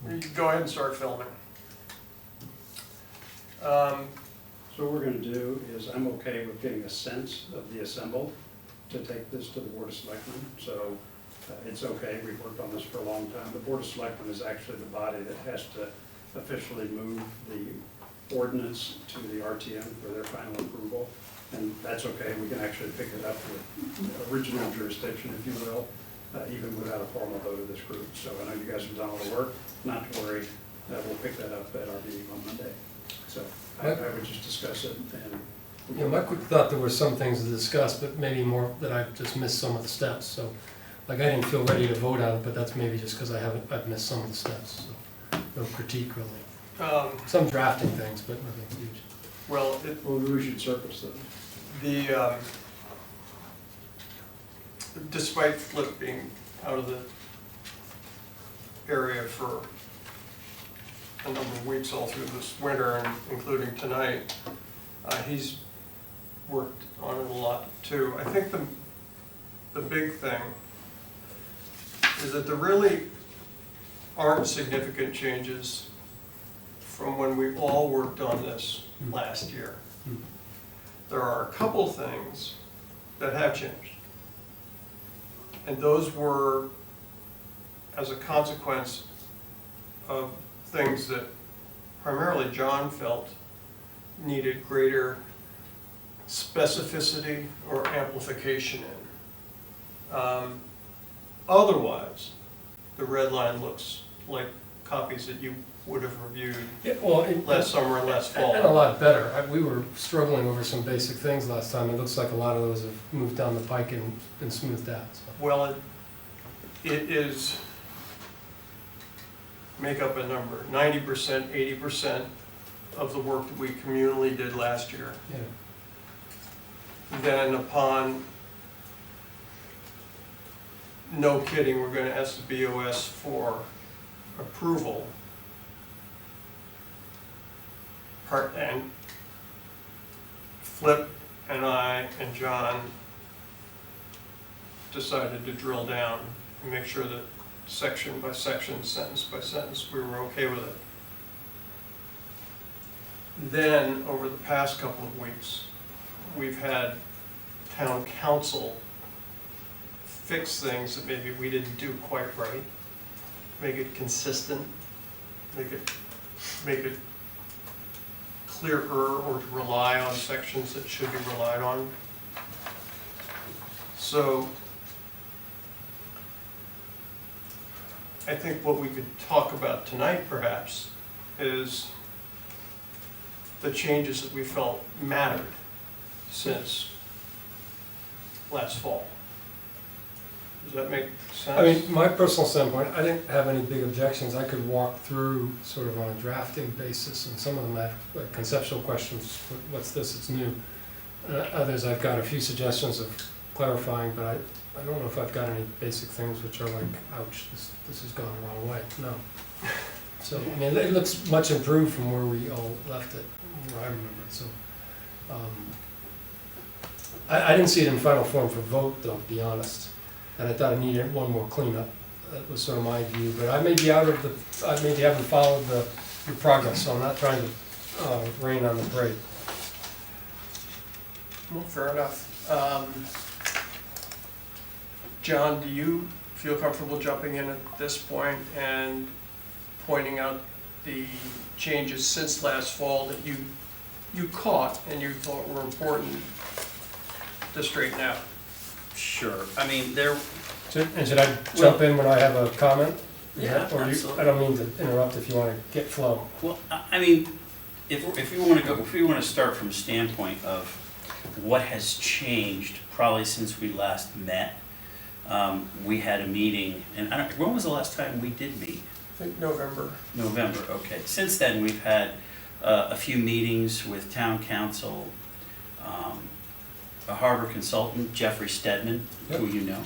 You can go ahead and start filming. So what we're gonna do is, I'm okay with getting a sense of the assembled to take this to the Board of Selectmen. So it's okay, we've worked on this for a long time. The Board of Selectmen is actually the body that has to officially move the ordinance to the RTM for their final approval. And that's okay, we can actually pick it up with original jurisdiction, if you will, even without a formal vote of this group. So I know you guys have done all the work, not to worry, we'll pick that up at our meeting on Monday. So I would just discuss it and. Yeah, my quick thought, there were some things to discuss, but maybe more that I've just missed some of the steps, so, like, I didn't feel ready to vote on it, but that's maybe just because I've missed some of the steps, so, no critique really. Some drafting things, but nothing huge. Well, Well, we should surface them. despite Flip being out of the area for a number of weeks all through this winter, and including tonight, he's worked on it a lot too. I think the big thing is that there really aren't significant changes from when we all worked on this last year. There are a couple things that have changed. And those were as a consequence of things that primarily John felt needed greater specificity or amplification in. Otherwise, the red line looks like copies that you would have reviewed Yeah, well, last summer and last fall. and a lot better. We were struggling over some basic things last time. It looks like a lot of those have moved down the pike and been smoothed out, so. Well, it is, make up a number, 90%, 80% of the work that we communally did last year. Yeah. Then upon, no kidding, we're gonna ask the BOS for approval. And Flip and I and John decided to drill down and make sure that section by section, sentence by sentence, we were okay with it. Then, over the past couple of weeks, we've had town council fix things that maybe we didn't do quite right, make it consistent, make it clearer, or to rely on sections that should be relied on. So I think what we could talk about tonight perhaps is the changes that we felt mattered since last fall. Does that make sense? I mean, my personal standpoint, I didn't have any big objections. I could walk through sort of on a drafting basis, and some of them have like conceptual questions. What's this? It's new. Others, I've got a few suggestions of clarifying, but I don't know if I've got any basic things which are like, ouch, this has gone the wrong way. No. So, I mean, it looks much improved from where we all left it, where I remember it. So, I didn't see it in final form for vote, though, to be honest. And I thought it needed one more cleanup. That was sort of my view, but I may be I maybe haven't followed your progress, so I'm not trying to rain on the parade. Well, fair enough. John, do you feel comfortable jumping in at this point and pointing out the changes since last fall that you caught and you thought were important to straighten out? Sure. I mean, And should I jump in when I have a comment? Yeah, Or absolutely. I don't mean to interrupt if you want to get flow. well, I mean, if we want to start from a standpoint of what has changed probably since we last met, we had a meeting, and when was the last time we did meet? I think November. November, okay. Since then, we've had a few meetings with town council, a harbor consultant, Jeffrey Stedman, who you know,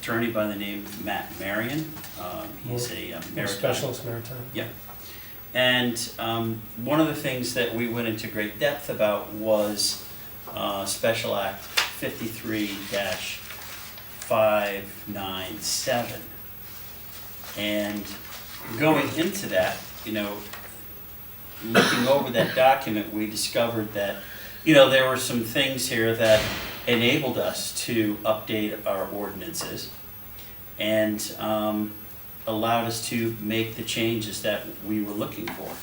attorney by the name of Matt Marion. He's a maritime Specialist maritime. Yeah. And one of the things that we went into great depth about was Special Act 53-597. And going into that, looking over that document, we discovered that, there were some things here that enabled us to update our ordinances and allowed us to make the changes that we were looking for.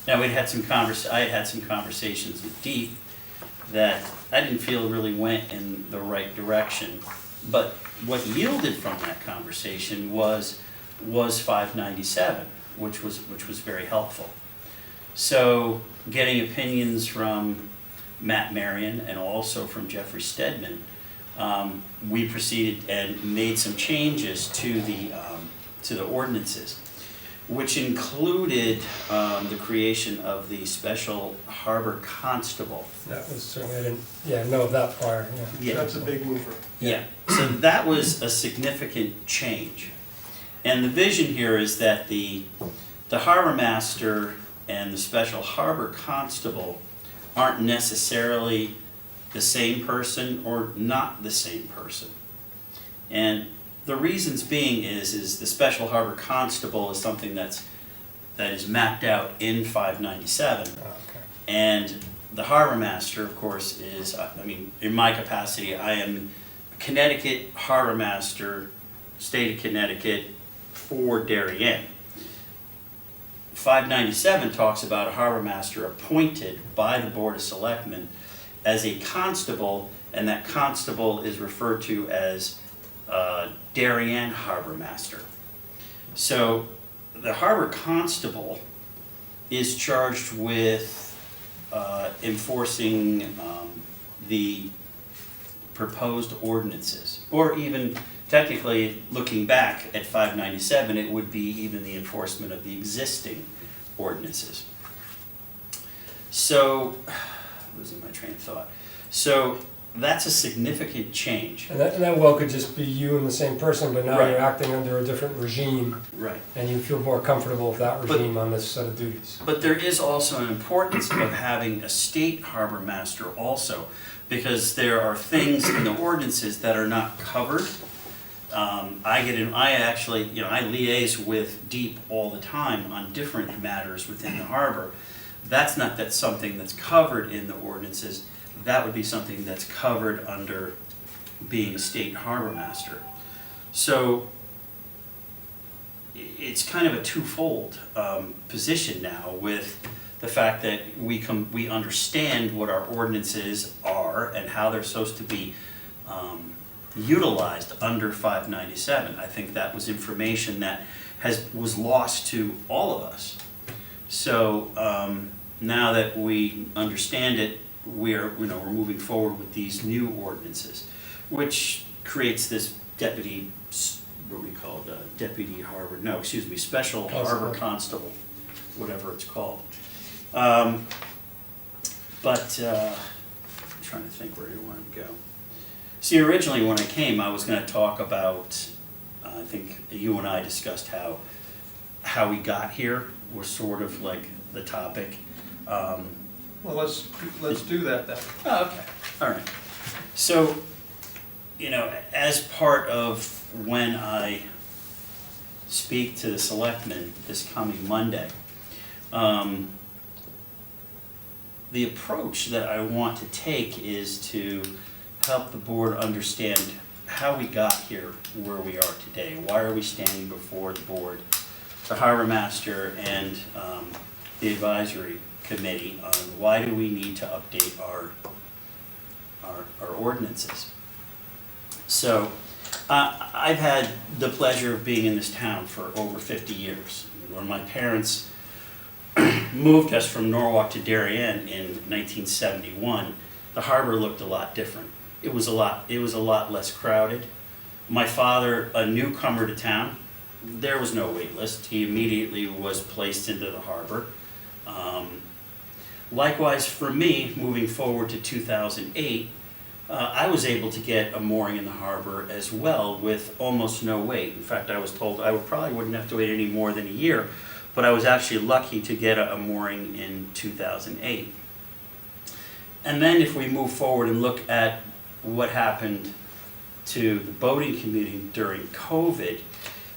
Now, I had had some conversations with Deep that I didn't feel really went in the right direction. But what yielded from that conversation was 597, which was very helpful. So getting opinions from Matt Marion and also from Jeffrey Stedman, we proceeded and made some changes to the ordinances, which included the creation of the Special Harbor Constable. That was certainly, I didn't, know of that prior, yeah. Yeah. That's a big mover. Yeah, so that was a significant change. And the vision here is that the harbor master and the special harbor constable aren't necessarily the same person or not the same person. And the reasons being is the special harbor constable is something that is mapped out in 597. Okay. And the harbor master, of course, is, in my capacity, I am Connecticut harbor master, state of Connecticut, for Darien. 597 talks about a harbor master appointed by the Board of Selectmen as a constable, and that constable is referred to as Darien harbor master. So the harbor constable is charged with enforcing the proposed ordinances, or even technically, looking back at 597, it would be even the enforcement of the existing ordinances. So, losing my train of thought. So, that's a significant change. And that well could just be you and the same person, but now Right. you're acting under a different regime, Right. and you feel more comfortable with that regime on this set of duties. But there is also an importance of having a state harbor master also, because there are things in the ordinances that are not covered. I liaise with Deep all the time on different matters within the harbor. That's something that's covered in the ordinances. That would be something that's covered under being a state harbor master. So it's kind of a twofold position now, with the fact that we understand what our ordinances are and how they're supposed to be utilized under 597. I think that was information that was lost to all of us. So now that we understand it, we're moving forward with these new ordinances, which creates this special harbor constable, whatever it's called. I'm trying to think where you want to go. See, originally when I came, I was going to talk about, I think you and I discussed how we got here was sort of like the topic. Well, let's do that then. Oh, okay, all right. So, as part of when I speak to the selectmen this coming Monday, the approach that I want to take is to help the board understand how we got here where we are today. Why are we standing before the board, the harbor master, and the advisory committee on why do we need to update our ordinances. So I've had the pleasure of being in this town for over 50 years. When my parents moved us from Norwalk to Darien in 1971, the harbor looked a lot different. It was a lot less crowded. My father, a newcomer to town, there was no wait list. He immediately was placed into the harbor. Likewise for me, moving forward to 2008, I was able to get a mooring in the harbor as well with almost no wait. In fact, I was told I probably wouldn't have to wait any more than a year, but I was actually lucky to get a mooring in 2008. And then if we move forward and look at what happened to the boating community during COVID,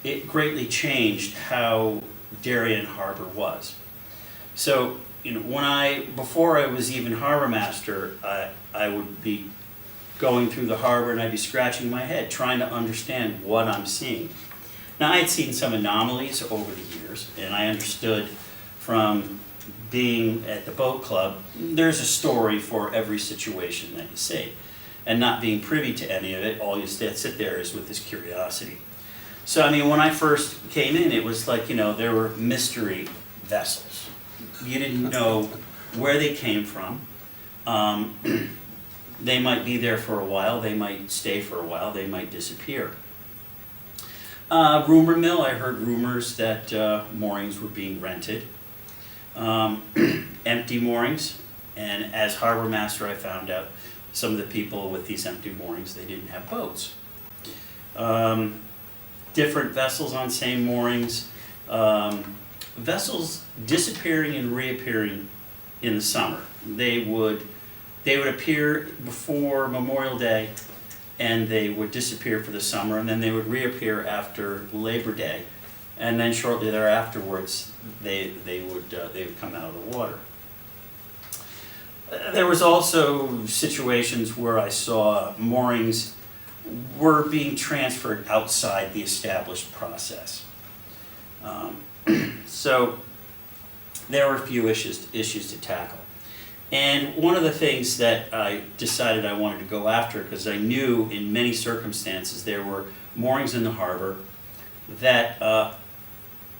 it greatly changed how Darien Harbor was. So, before I was even harbor master, I would be going through the harbor and I'd be scratching my head, trying to understand what I'm seeing. Now, I had seen some anomalies over the years, and I understood from being at the boat club, there's a story for every situation that you see. And not being privy to any of it, all you sit there is with this curiosity. So, when I first came in, it was like, there were mystery vessels. You didn't know where they came from. They might be there for a while, they might stay for a while, they might disappear. Rumor mill, I heard rumors that moorings were being rented. Empty moorings, and as harbor master I found out some of the people with these empty moorings, they didn't have boats. Different vessels on same moorings, vessels disappearing and reappearing in the summer. They would appear before Memorial Day, and they would disappear for the summer, and then they would reappear after Labor Day, and then shortly thereafterwards, they would come out of the water. There was also situations where I saw moorings were being transferred outside the established process. So there were a few issues to tackle. And one of the things that I decided I wanted to go after, because I knew in many circumstances there were moorings in the harbor that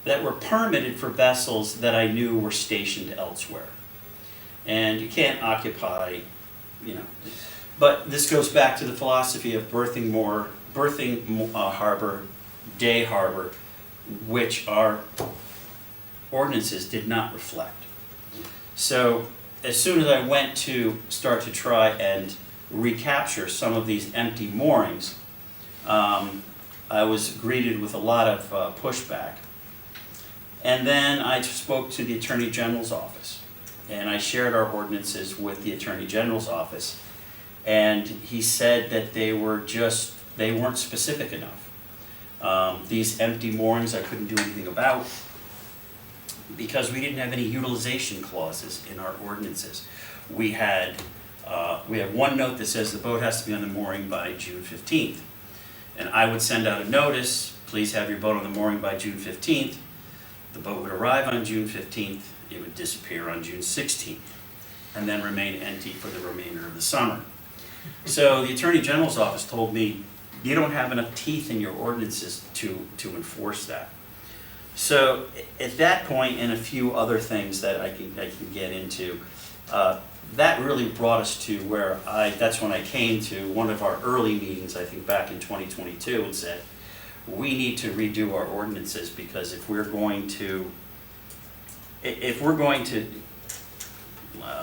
were permitted for vessels that I knew were stationed elsewhere. And you can't occupy, But this goes back to the philosophy of berthing harbor, day harbor, which our ordinances did not reflect. So as soon as I went to start to try and recapture some of these empty moorings, I was greeted with a lot of pushback. And then I spoke to the Attorney General's office, and I shared our ordinances with the Attorney General's office, and he said that they weren't specific enough. These empty moorings I couldn't do anything about, because we didn't have any utilization clauses in our ordinances. We have one note that says the boat has to be on the mooring by June 15th. And I would send out a notice, please have your boat on the mooring by June 15th. The boat would arrive on June 15th, it would disappear on June 16th, and then remain empty for the remainder of the summer. So the Attorney General's office told me, you don't have enough teeth in your ordinances to enforce that. So at that point, and a few other things that I can get into, that really brought us to where that's when I came to one of our early meetings, I think back in 2022, and said, we need to redo our ordinances, because if we're going to,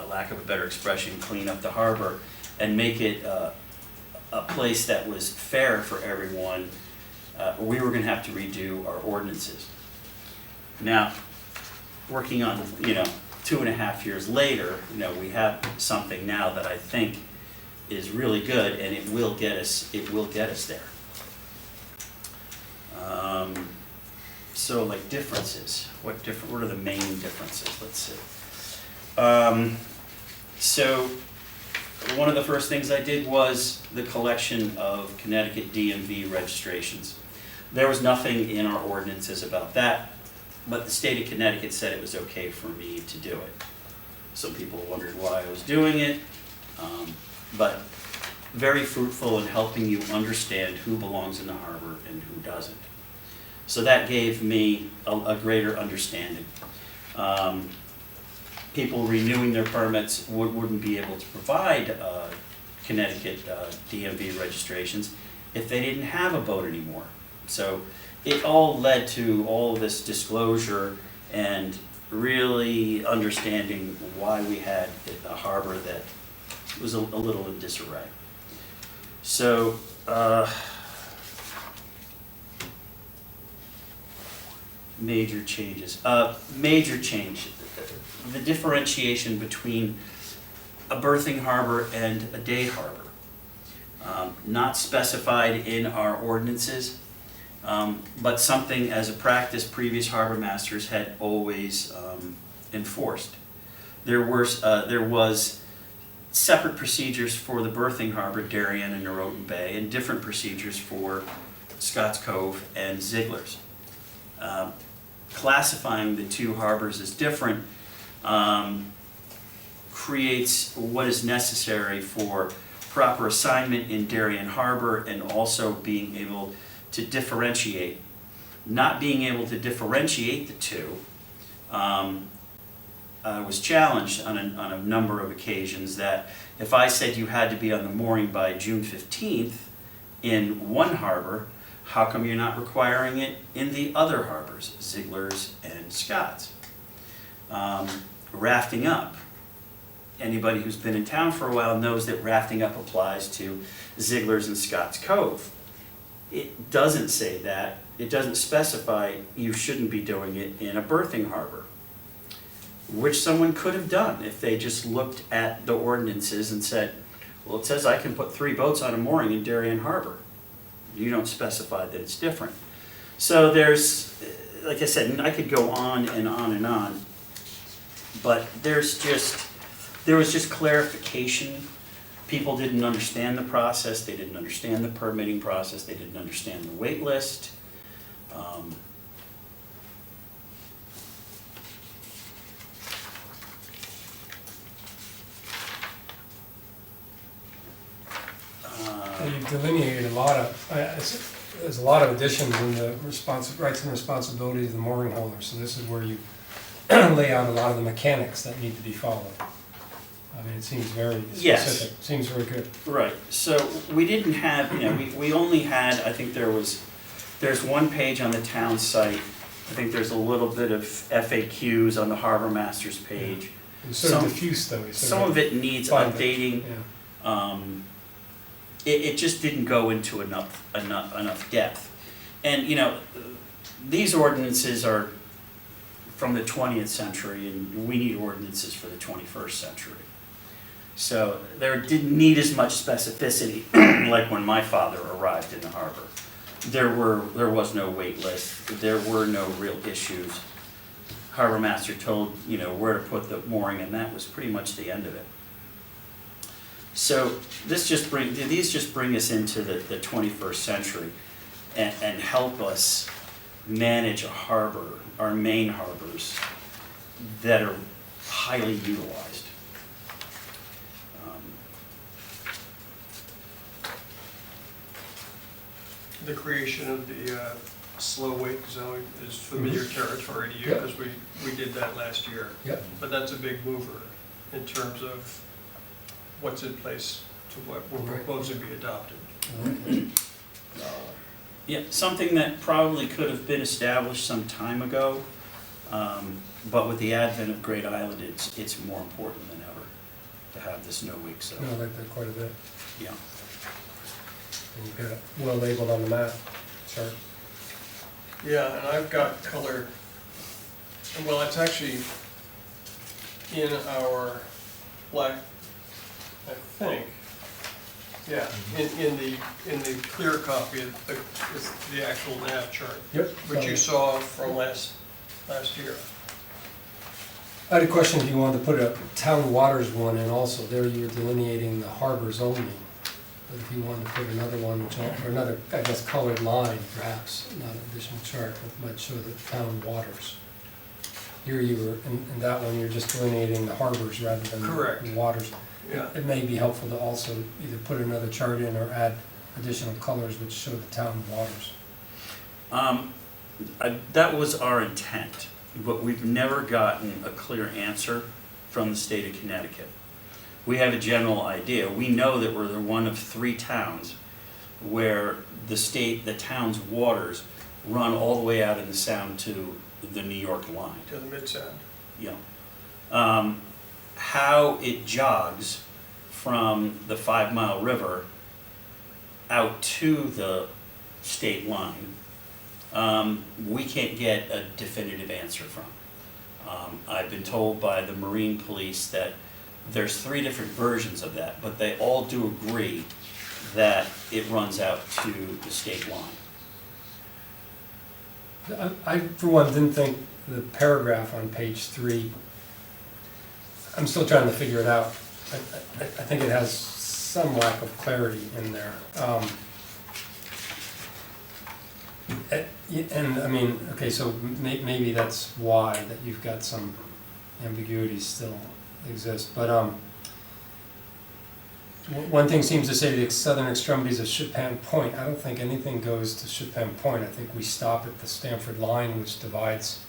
lack of a better expression, clean up the harbor and make it a place that was fair for everyone, we were going to have to redo our ordinances. Now, working on, 2.5 years later, we have something now that I think is really good, and it will get us there. So like differences, what are the main differences? Let's see. So one of the first things I did was the collection of Connecticut DMV registrations. There was nothing in our ordinances about that, but the state of Connecticut said it was okay for me to do it. Some people wondered why I was doing it, but very fruitful in helping you understand who belongs in the harbor and who doesn't. So that gave me a greater understanding. People renewing their permits wouldn't be able to provide Connecticut DMV registrations if they didn't have a boat anymore. So it all led to all this disclosure and really understanding why we had a harbor that was a little in disarray. So, major changes. Major change, the differentiation between a berthing harbor and a day harbor. Not specified in our ordinances, but something as a practice previous harbor masters had always enforced. There was separate procedures for the berthing harbor, Darien and Norotan Bay, and different procedures for Scotts Cove and Ziegler's. Classifying the two harbors as different creates what is necessary for proper assignment in Darien Harbor and also being able to differentiate. Not being able to differentiate the two was challenged on a number of occasions, that if I said you had to be on the mooring by June 15th in one harbor, how come you're not requiring it in the other harbors, Ziegler's and Scott's? Rafting up. Anybody who's been in town for a while knows that rafting up applies to Ziegler's and Scott's Cove. It doesn't say that. It doesn't specify you shouldn't be doing it in a berthing harbor, which someone could have done if they just looked at the ordinances and said, well, it says I can put 3 boats on a mooring in Darien Harbor. You don't specify that it's different. So there's, like I said, I could go on and on and on, but there was just clarification. People didn't understand the process, they didn't understand the permitting process, they didn't understand the wait list. You've delineated a lot of, there's a lot of additions in the rights and responsibilities of the mooring holder, so this is where you lay out a lot of the mechanics that need to be followed. I mean, it seems very Yes. specific, seems very good. Right, so we didn't have, we only had, I think there's one page on the town site. I think there's a little bit of FAQs on the harbor master's page. It's sort of diffuse though. Some of it needs updating. Yeah. It just didn't go into enough depth. And, these ordinances are from the 20th century, and we need ordinances for the 21st century. So there didn't need as much specificity like when my father arrived in the harbor. There was no wait list, there were no real issues. Harbor master told, where to put the mooring, and that was pretty much the end of it. So these just bring us into the 21st century and help us manage a harbor, our main harbors, that are highly utilized. The creation of the slow wait zone is familiar territory to you, Yep. because we did that last year. Yep. But that's a big mover in terms of what's in place to what we're Right. proposing to be adopted. Yeah, something that probably could have been established some time ago, but with the advent of Great Island, it's more important than ever to have this no-wake zone. No, I like that quite a bit. Yeah. And you've got it well labeled on the map chart. Yeah, and I've got color, well, it's actually in our black, I think, yeah, in the clear copy, it's the actual nav chart, Yep. which you saw from last year. I had a question if you wanted to put a town waters one in also. There you were delineating the harbors only. But if you wanted to put another one, or another, I guess, colored line perhaps, not an additional chart, that might show the town waters. Here you were, in that one, you're just delineating the harbors rather than Correct. the waters. Yeah, It may be helpful to also either put another chart in or add additional colors which show the town waters. That was our intent, but we've never gotten a clear answer from the state of Connecticut. We have a general idea. We know that we're one of 3 towns where the town's waters run all the way out in the sound to the New York line. to the mid-sound. How it jogs from the 5 Mile River out to the state line, we can't get a definitive answer from. I've been told by the Marine Police that there's 3 different versions of that, but they all do agree that it runs out to the state line. I, for one, didn't think the paragraph on page 3, I'm still trying to figure it out. I think it has some lack of clarity in there. And I mean, okay, so maybe that's why, that you've got some ambiguities still exist, but one thing seems to say the southern extremities of Chupin Point. I don't think anything goes to Chupin Point. I think we stop at the Stamford line, which divides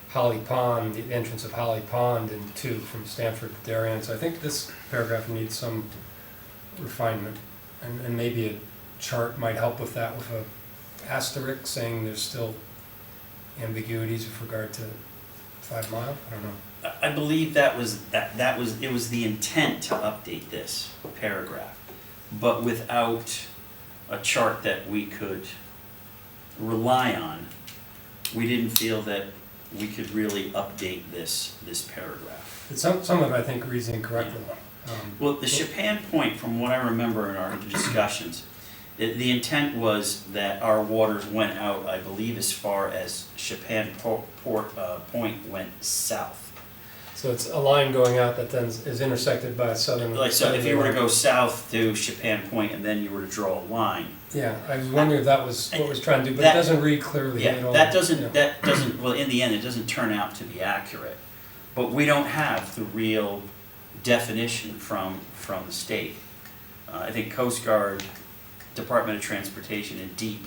Holly Pond, the entrance of Holly Pond in two, from Stamford to Darien. So I think this paragraph needs some refinement, and maybe a chart might help with that, with a asterisk saying there's still ambiguities with regard to 5 Mile. I don't know. I believe it was the intent to update this paragraph, but without a chart that we could rely on, we didn't feel that we could really update this paragraph. But some of it, I think, reads incorrectly. Well, the Chupin Point, from what I remember in our discussions, the intent was that our waters went out, I believe, as far as Chupin Point went south. So it's a line going out that then is intersected by a southern. Like, so if you were to line. go south to Chupin Point and then you were to draw a line. Yeah, I was wondering if that was what was trying to do, but it doesn't read clearly at all. That doesn't, well, in the end, it doesn't turn out to be accurate. But we don't have the real definition from the state. I think Coast Guard, Department of Transportation, and DEEP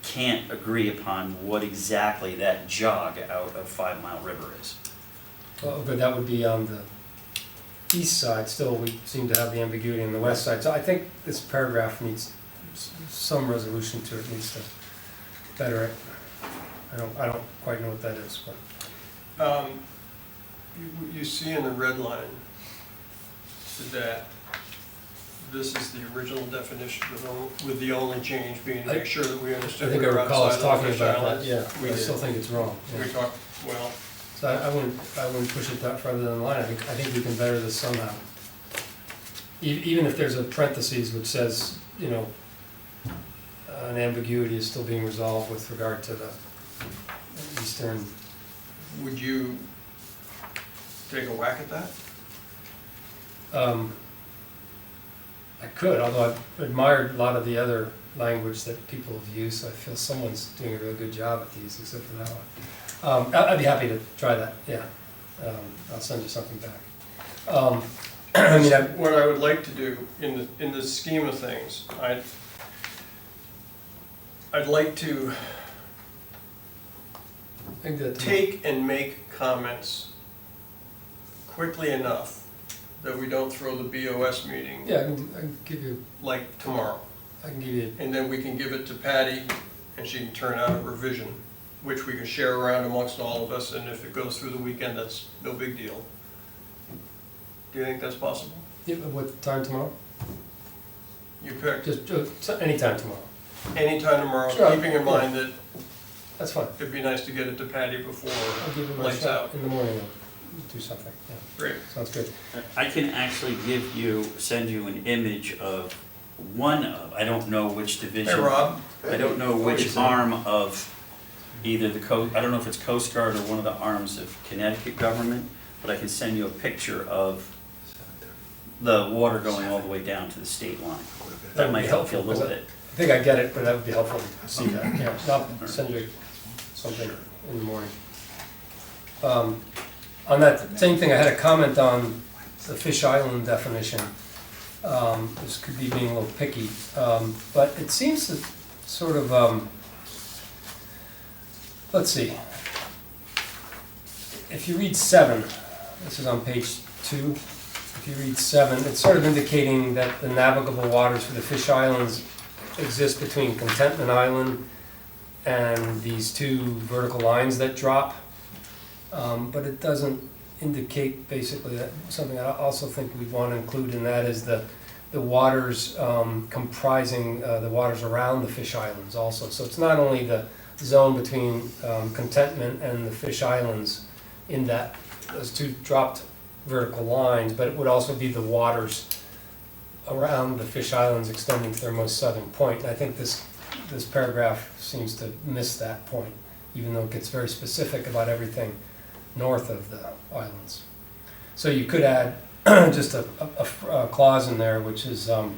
can't agree upon what exactly that jog out of 5 Mile River is. Well, but that would be on the east side. Still, we seem to have the ambiguity on the west side. So I think this paragraph needs some resolution to it. Needs to better it. I don't quite know what that is, but You see in the red line that this is the original definition, with the only change being to make sure that we I understood. think I we were recall us outside of the talking fish about that. islands. Yeah, We I did. still think it's wrong. Yeah. We talked, well, So I wouldn't push it that further than the line. I think we can better this somehow. Even if there's a parentheses which says, you know, an ambiguity is still being resolved with regard to the eastern. would you take a whack at that? I could, although I've admired a lot of the other language that people have used. So I feel someone's doing a real good job at these, except for that one. I'd be happy to try that, yeah. I'll send you something back. I mean, What I would like to do in the scheme of things, I'd like to I think that take and make comments quickly enough that we don't throw the BOS meeting yeah, I can give you, like tomorrow. I can give you, And then we can give it to Patty and she can turn out a revision, which we can share around amongst all of us, and if it goes through the weekend, that's no big deal. Do you think that's possible? yeah, what time tomorrow? You pick, Just anytime tomorrow. anytime tomorrow, Sure. keeping in mind that That's fine. it'd be nice to get it to Patty before I'll give it my lights shot out. in the morning. I'll do something. Yeah, Great. sounds good. I can actually send you an image of one of, I don't know which division. Hey, Rob. I don't know which arm of either I don't know if it's Coast Guard or one of the arms of Connecticut government, but I can send you a picture of the water going all the way down to the state line. That might help you a little bit. I think I get it, but that would be helpful to see that. Yeah, I'll send you something in the morning. On that same thing, I had a comment on the Fish Island definition. This could be being a little picky, but it seems to sort of, let's see. If you read 7, this is on page 2. If you read 7, it's sort of indicating that the navigable waters for the Fish Islands exist between Contentment Island and these two vertical lines that drop. But it doesn't indicate basically that something I also think we'd want to include in that is the waters comprising the waters around the Fish Islands also. So it's not only the zone between Contentment and the Fish Islands in that those two dropped vertical lines, but it would also be the waters around the Fish Islands extending to their most southern point. And I think this this paragraph seems to miss that point, even though it gets very specific about everything north of the islands. So you could add just a clause in there, which is, how do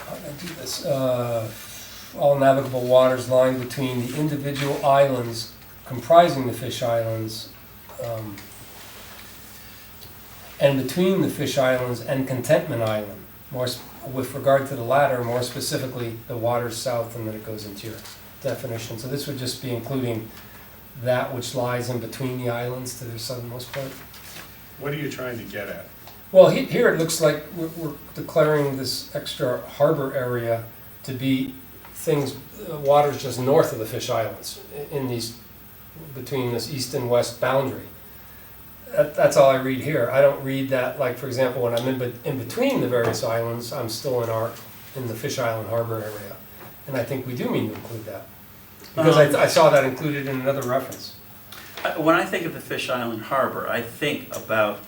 I do this? All navigable waters lying between the individual islands comprising the fish islands, and between the fish islands and Contentment Island, with regard to the latter, more specifically, the waters south, and then it goes into your definition. So this would just be including that which lies in between the islands to their southernmost point. What are you trying to get at? Well, here it looks like we're declaring this extra harbor area to be things, waters just north of the fish islands, in these, between this east and west boundary. That's all I read here. I don't read that, like, for example, when I'm in between the various islands, I'm still in the Fish Island Harbor area. And I think we do mean to include that. Because I saw that included in another reference. When I think of the Fish Island Harbor, I think about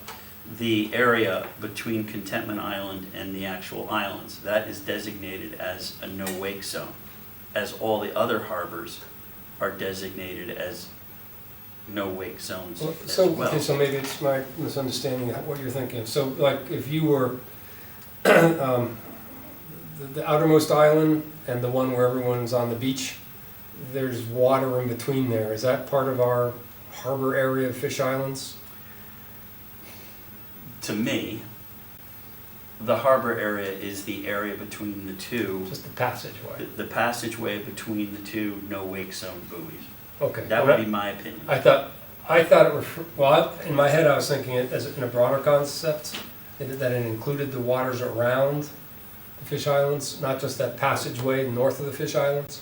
the area between Contentment Island and the actual islands. That is designated as a no-wake zone, as all the other harbors are designated as no-wake zones as So, well. okay, so maybe it's my misunderstanding of what you're thinking of. So, like, if you were the outermost island and the one where everyone's on the beach, there's water in between there. Is that part of our harbor area of Fish Islands? To me, the harbor area is the area between the two, Just the passageway. the passageway between the two no-wake zone buoys. Okay. That would be my opinion. I thought it in my head I was thinking it as in a broader concept, that it included the waters around the Fish Islands, not just that passageway north of the Fish Islands.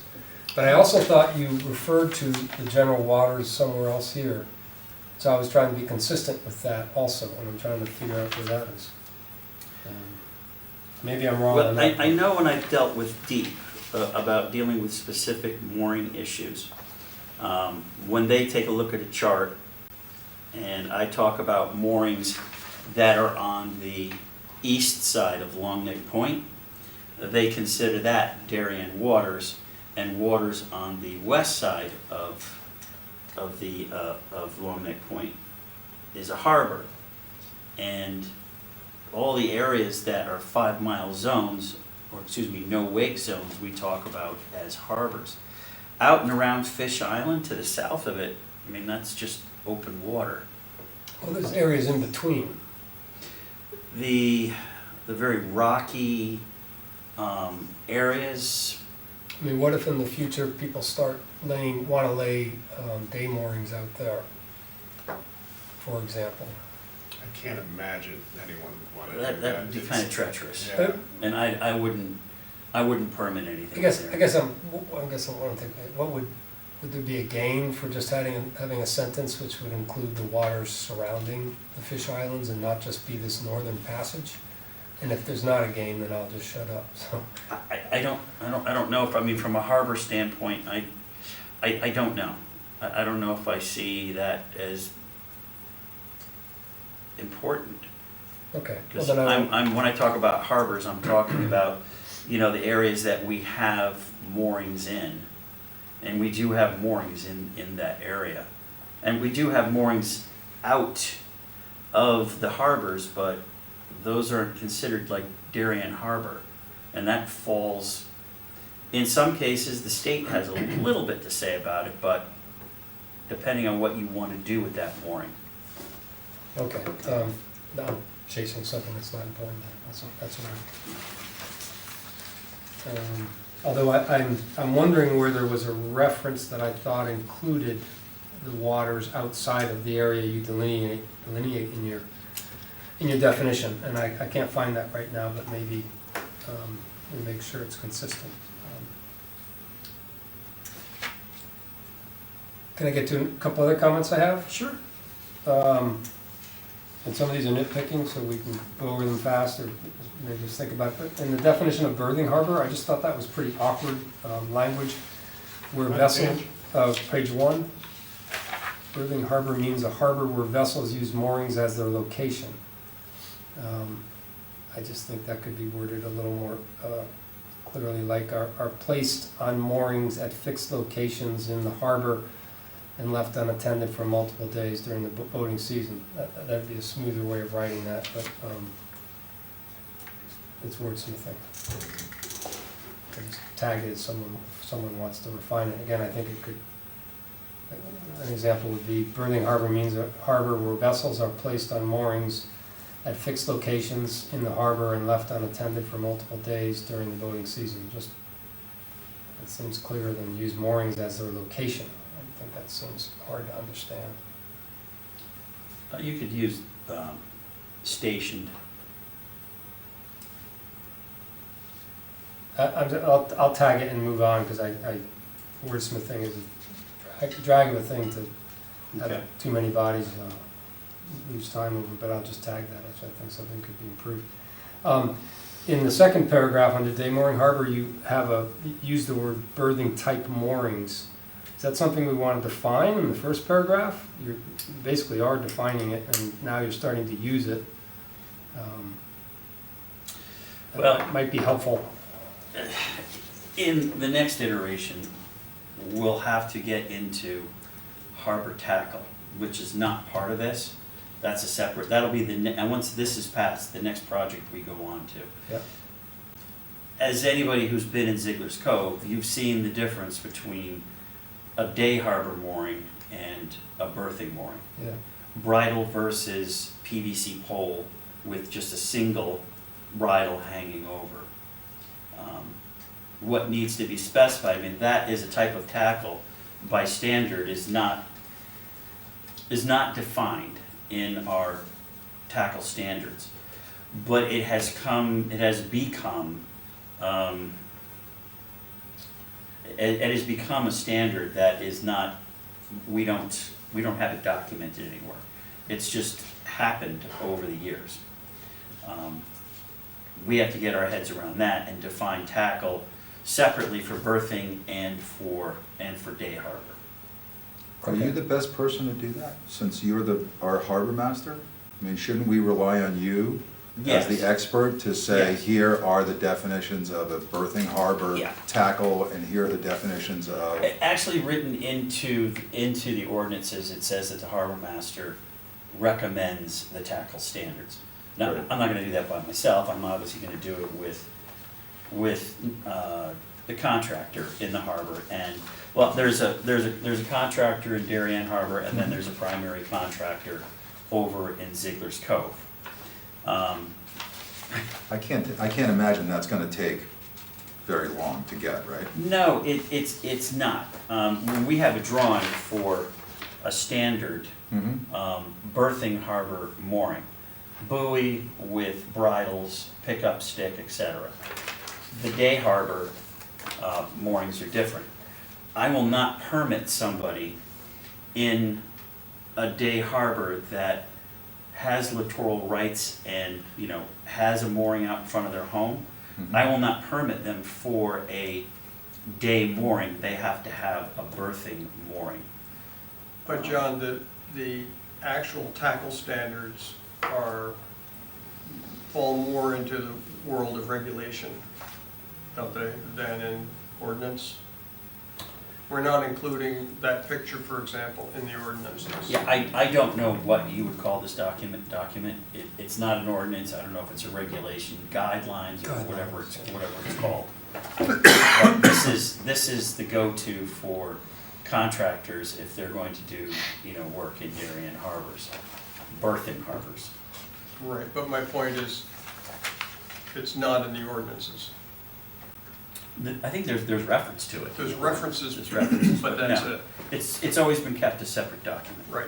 But I also thought you referred to the general waters somewhere else here. So I was trying to be consistent with that also, and I'm trying to figure out where that is. Maybe I'm wrong on Well, that. I know when I've dealt with DEEP about dealing with specific mooring issues, when they take a look at a chart and I talk about moorings that are on the east side of Long Neck Point, they consider that Darien waters, and waters on the west side of Long Neck Point is a harbor. And all the areas that are 5-mile zones, or excuse me, no wake zones, we talk about as harbors. Out and around Fish Island to the south of it, I mean, that's just open water. Well, there's areas in between. The very rocky areas, I mean, what if in the future people want to lay day moorings out there, for example? I can't imagine anyone wanting to do that. that would be kind of treacherous. Yeah. And I wouldn't permit anything I guess there. I want to think, would there be a gain for just having a sentence which would include the waters surrounding the Fish Islands and not just be this northern passage? And if there's not a gain, then I'll just shut up, so. I don't know if, I mean, from a harbor standpoint, I don't know. I don't know if I see that as important. Okay. Well, Because then when I talk about harbors, I'm talking about, the areas that we have moorings in. And we do have moorings in that area. And we do have moorings out of the harbors, but those aren't considered like Darien Harbor. And that falls, in some cases, the state has a little bit to say about it, but depending on what you want to do with that mooring. Okay, I'm chasing something that's not important, that's all right. Although I'm wondering where there was a reference that I thought included the waters outside of the area you delineate in your definition, and I can't find that right now, but maybe we'll make sure it's consistent. Can I get to a couple other comments I have? Sure. And some of these are nitpicking, so we can go over them fast, or maybe just think about it. In the definition of berthing harbor, I just thought that was pretty awkward language. Where vessel, page 1, berthing harbor means a harbor where vessels use moorings as their location. I just think that could be worded a little more clearly like are placed on moorings at fixed locations in the harbor and left unattended for multiple days during the boating season. That'd be a smoother way of writing that, but it's wordsmithing. I just tag it as someone wants to refine it. Again, I think it could, an example would be berthing harbor means a harbor where vessels are placed on moorings at fixed locations in the harbor and left unattended for multiple days during the boating season. Just, it seems clearer than use moorings as their location. I think that seems hard to understand. You could use stationed. I'll tag it and move on, because wordsmithing is a drag of a thing to have Okay. too many bodies lose time over, but I'll just tag that, if I think something could be improved. In the second paragraph under day mooring harbor, you use the word berthing type moorings. Is that something we want to define in the first paragraph? You basically are defining it, and now you're starting to use it. Well- That might be helpful. In the next iteration, we'll have to get into harbor tackle, which is not part of this. That's a separate, that'll be and once this is passed, the next project we go on to. Yep. As anybody who's been in Ziegler's Cove, you've seen the difference between a day harbor mooring and a berthing mooring. Yeah. Bridle versus PVC pole with just a single bridle hanging over. What needs to be specified, I mean, that is a type of tackle by standard is not defined in our tackle standards. But it has become a standard that is not, we don't have it documented anywhere. It's just happened over the years. We have to get our heads around that and define tackle separately for berthing and for day harbor. Are you the best person to do that, since you're our harbor master? I mean, shouldn't we rely on you as Yes. the expert to say, Yes. here are the definitions of a berthing harbor Yeah. tackle, and here are the definitions of... Actually written into the ordinances, it says that the harbor master recommends the tackle standards. Now, Right. I'm not gonna do that by myself, I'm obviously gonna do it with the contractor in the harbor. And, well, there's a contractor in Darien Harbor, and then there's a primary contractor over in Ziegler's Cove. I can't imagine that's gonna take very long to get, right? No, it's not. When we have a drawing for a standard Mm-hmm. berthing harbor mooring, buoy with bridles, pickup stick, etc. The day harbor moorings are different. I will not permit somebody in a day harbor that has littoral rights and, has a mooring out in front of their home. Mhm. I will not permit them for a day mooring. They have to have a berthing mooring. But John, the actual tackle standards fall more into the world of regulation, don't they, than in ordinance? We're not including that picture, for example, in the ordinances. Yeah, I don't know what you would call this document. It's not an ordinance, I don't know if it's a regulation, guidelines, or whatever it's called. But this is the go-to for contractors if they're going to do, work in Darien harbors, berthing harbors. Right, but my point is, it's not in the ordinances. I think there's reference to it. There's references, There's references, but that's no. it. It's always been kept a separate document. Right.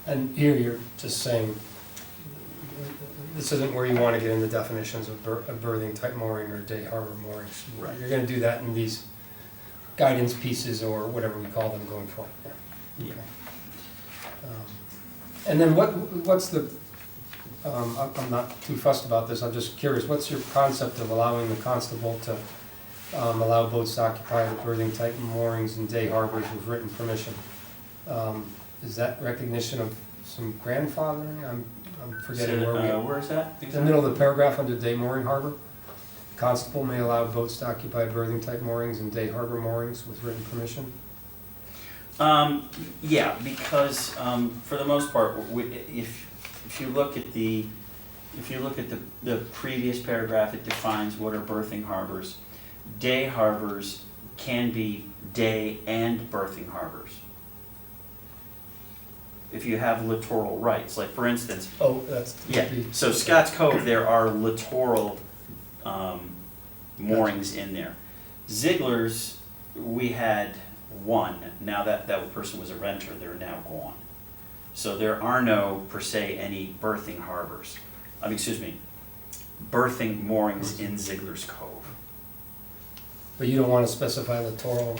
And here you're just saying, this isn't where you want to get into definitions of a berthing type mooring or day harbor moorings. Right. You're going to do that in these guidance pieces or whatever we call them going forward. Yeah. Yeah. Okay. And then what's the, I'm not too fussed about this, I'm just curious, what's your concept of allowing the constable to allow boats to occupy the berthing type moorings in day harbors with written permission? Is that recognition of some grandfathering? I'm forgetting where we are. Where is that? In the middle of the paragraph under day mooring harbor? constable may allow boats to occupy berthing-type moorings and day harbor moorings with written permission? Yeah, because, for the most part, if you look at the previous paragraph, it defines what are berthing harbors. Day harbors can be day and berthing harbors. If you have littoral rights, like for instance, Oh, that's. yeah, so Scotts Cove, there are littoral, moorings in there. Ziegler's, we had one, now that person was a renter, they're now gone. So there are no, per se, any berthing harbors, berthing moorings in Ziegler's Cove. But you don't want to specify littoral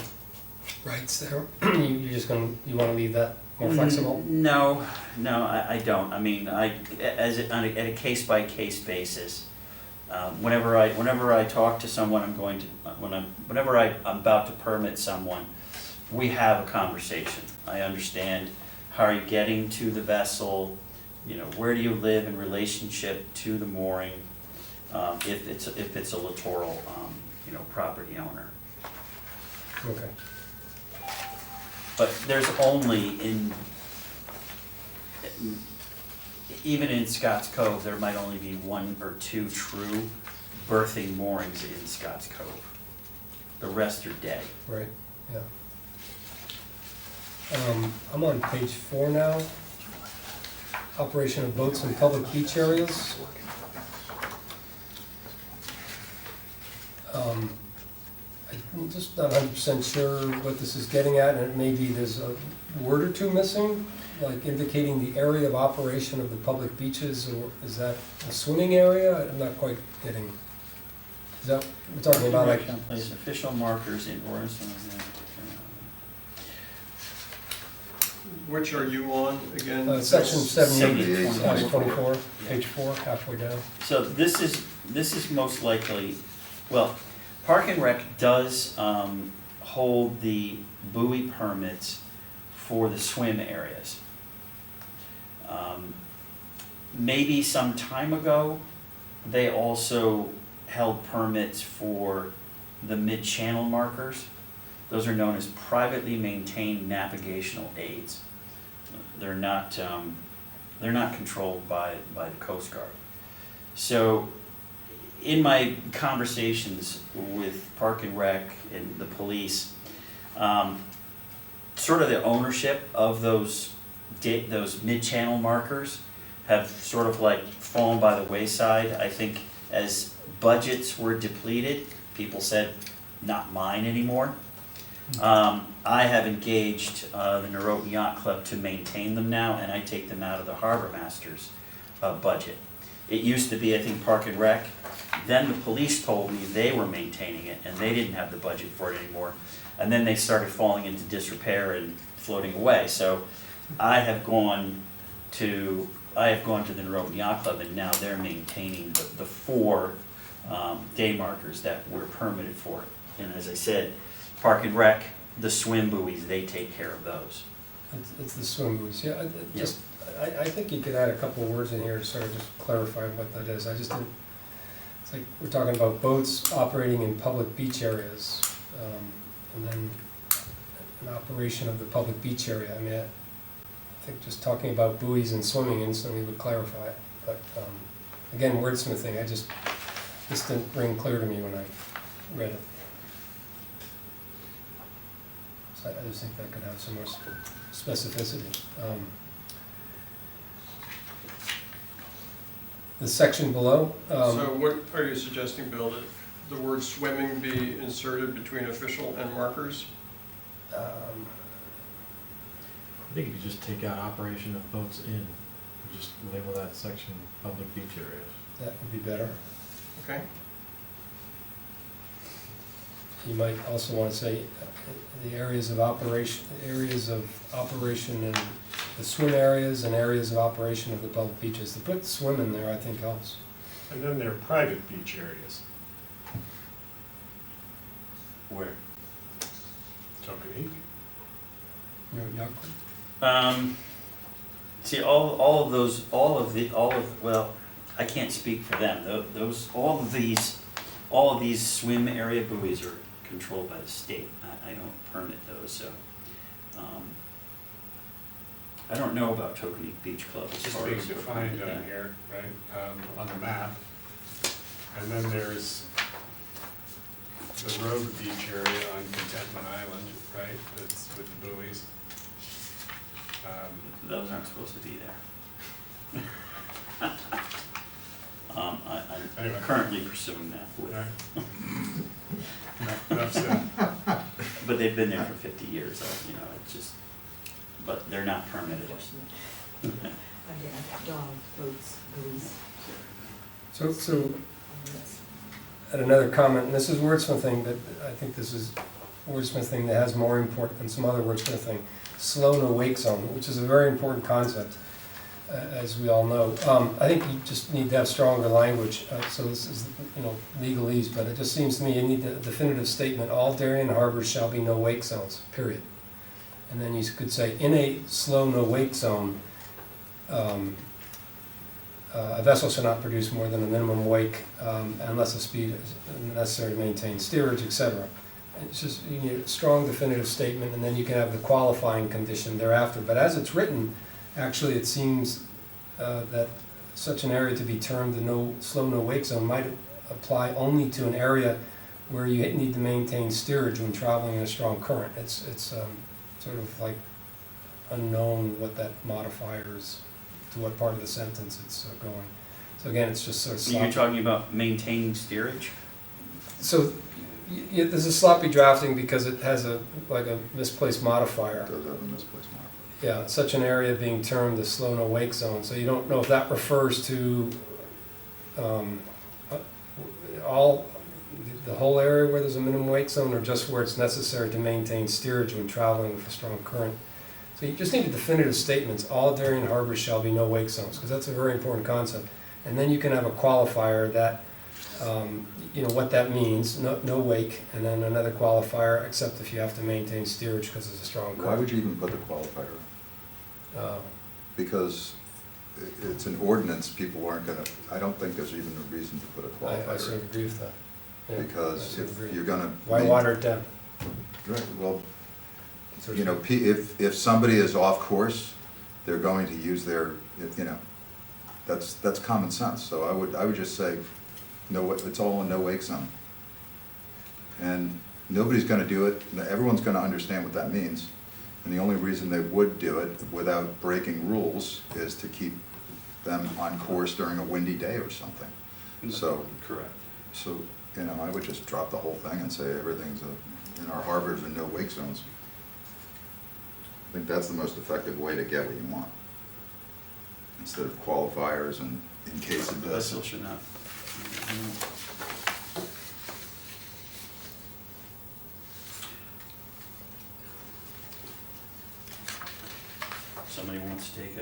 rights there? You're just gonna, you want to leave that more flexible? No, I don't. I mean, at a case-by-case basis, whenever I talk to someone, whenever I'm about to permit someone, we have a conversation. I understand, how are you getting to the vessel, where do you live in relationship to the mooring, if it's a littoral, property owner. Okay. But there's only even in Scotts Cove, there might only be 1 or 2 true berthing moorings in Scotts Cove. The rest are day. Right, yeah. I'm on page 4 now. Operation of boats in public beach areas. I'm just not 100% sure what this is getting at, and maybe there's a word or two missing, like indicating the area of operation of the public beaches, or is that a swimming area? I'm not quite getting. Is that, we're talking about like, Place official markers in ordinance. Which are you on again? section 78, 78, 24, page 4, halfway down. So this is most likely, well, Park and Rec does hold the buoy permits for the swim areas. Maybe some time ago, they also held permits for the mid-channel markers. Those are known as privately maintained navigational aids. They're not controlled by the Coast Guard. So in my conversations with Park and Rec and the police, sort of the ownership of those mid-channel markers have sort of like fallen by the wayside. I think as budgets were depleted, people said, not mine anymore. I have engaged the Norotan Yacht Club to maintain them now, and I take them out of the harbor master's budget. It used to be, I think, Park and Rec. Then the police told me they were maintaining it, and they didn't have the budget for it anymore. And then they started falling into disrepair and floating away. So I have gone to the Norotan Yacht Club, and now they're maintaining the 4 day markers that we're permitted for. And as I said, Park and Rec, the swim buoys, they take care of those. It's the swim buoys, yeah, I think you could add a couple of words in here to sort of just clarify what that is. I just didn't, it's like, we're talking about boats operating in public beach areas, and then an operation of the public beach area. I mean, I think just talking about buoys and swimming instantly would clarify it, but, again, wordsmithing, this didn't ring clear to me when I read it. So I just think that could have some more specificity. The section below. So what are you suggesting, Bill, that the word swimming be inserted between official and markers? Um, I think you could just take out operation of boats in, and just label that section public beach areas. That would be better. Okay, You might also want to say the areas of operation in the swim areas and areas of operation of the public beaches. To put swim in there, I think helps. And then there are private beach areas. Where? Tokenique. You know, Yacht See, all of, well, I can't speak for them. All of these all of these swim area buoys are controlled by the state. I don't permit those, so. I don't know about Tokenique Beach Club as Just far being as. defined down here, right, on the map. And then there's the road beach area on Contentment Island, right, that's with the buoys. Those aren't supposed to be there. I'm Anyway. currently pursuing that with, Right. Enough said. but they've been there for 50 years, so, you know, it's just, but they're not permitted. Again, dogs, boats, buoys. So at another comment, and this is wordsmithing, but I think this is wordsmithing that has more import than some other wordsmithing. Slow no wake zone, which is a very important concept, as we all know. I think you just need to have stronger language, so this is, you know, legalese, but it just seems to me you need a definitive statement, all Darien harbors shall be no wake zones, period. And then you could say, in a slow no wake zone, a vessel shall not produce more than a minimum wake unless the speed is necessary to maintain steerage, etc. It's just, you need a strong definitive statement, and then you can have the qualifying condition thereafter. But as it's written, actually, it seems that such an area to be termed the slow no wake zone might apply only to an area where you need to maintain steerage when traveling in a strong current. It's sort of like unknown what that modifier is, to what part of the sentence it's going. So again, it's just sort of sloppy. You're talking about maintaining steerage? So this is sloppy drafting because it has like a misplaced modifier. Does have a misplaced mark. Yeah, such an area being termed the slow no wake zone. So you don't know if that refers to the whole area where there's a minimum wake zone, or just where it's necessary to maintain steerage when traveling with a strong current. So you just need a definitive statements, all Darien harbors shall be no wake zones, because that's a very important concept. And then you can have a qualifier that, you know, what that means, no wake, and then another qualifier, except if you have to maintain steerage because it's a strong current. Why would you even put the qualifier? Because it's an ordinance, people aren't gonna, I don't think there's even a reason to put a I sort of qualifier. agree with that. Yeah, I Because sort of if agree. you're gonna. Why water it down? Right, well, Sort you of- know, if somebody is off course, they're going to use their, you know, that's common sense. So I would just say, no, it's all in no wake zone. And nobody's gonna do it, everyone's gonna understand what that means. And the only reason they would do it without breaking rules is to keep them on course during a windy day or something. So, Correct. so, you know, I would just drop the whole thing and say everything's in our harbors and no wake zones. I think that's the most effective way to get what you want. Instead of qualifiers and in case of The this. vessel should not. Somebody wants to take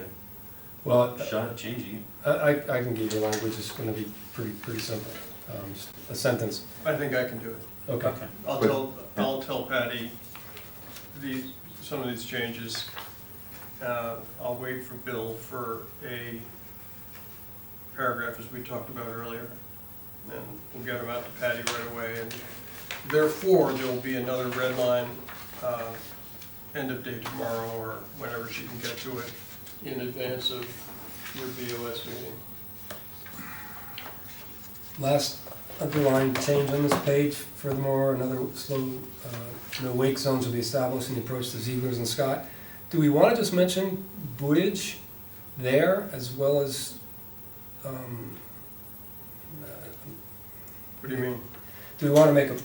Well, a shot at changing it. I can give you language, it's gonna be pretty simple. Just a sentence. I think I can do it. Okay. I'll tell Patty some of these changes. I'll wait for Bill for a paragraph as we talked about earlier. And we'll get them out to Patty right away. And therefore, there'll be another red line, end of day tomorrow or whenever she can get to it in advance of your BOS meeting. Last underlined change on this page, furthermore, another slow, no wake zones will be established in the approach to Ziegler's and Scott. Do we want to just mention buoyage there as well as, What do you mean? do we want to make a,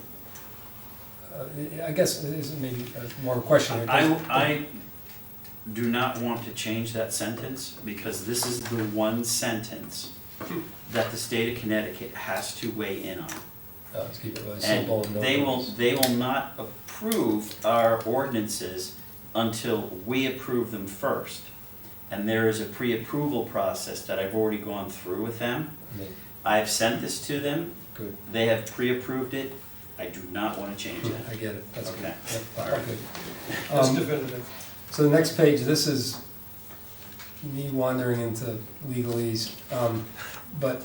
I guess it is maybe more of a question. I do not want to change that sentence because this is the one sentence that the state of Connecticut has to weigh in on. Let's keep it really simple. And and no they will not approve our ordinances until we approve them first. And there is a pre-approval process that I've already gone through with them. Okay, I've sent this to them, good. they have pre-approved it, I do not want to change I that. get it, that's good. Okay. Yep, All right. good. That's definitive. So the next page, this is me wandering into legalese, but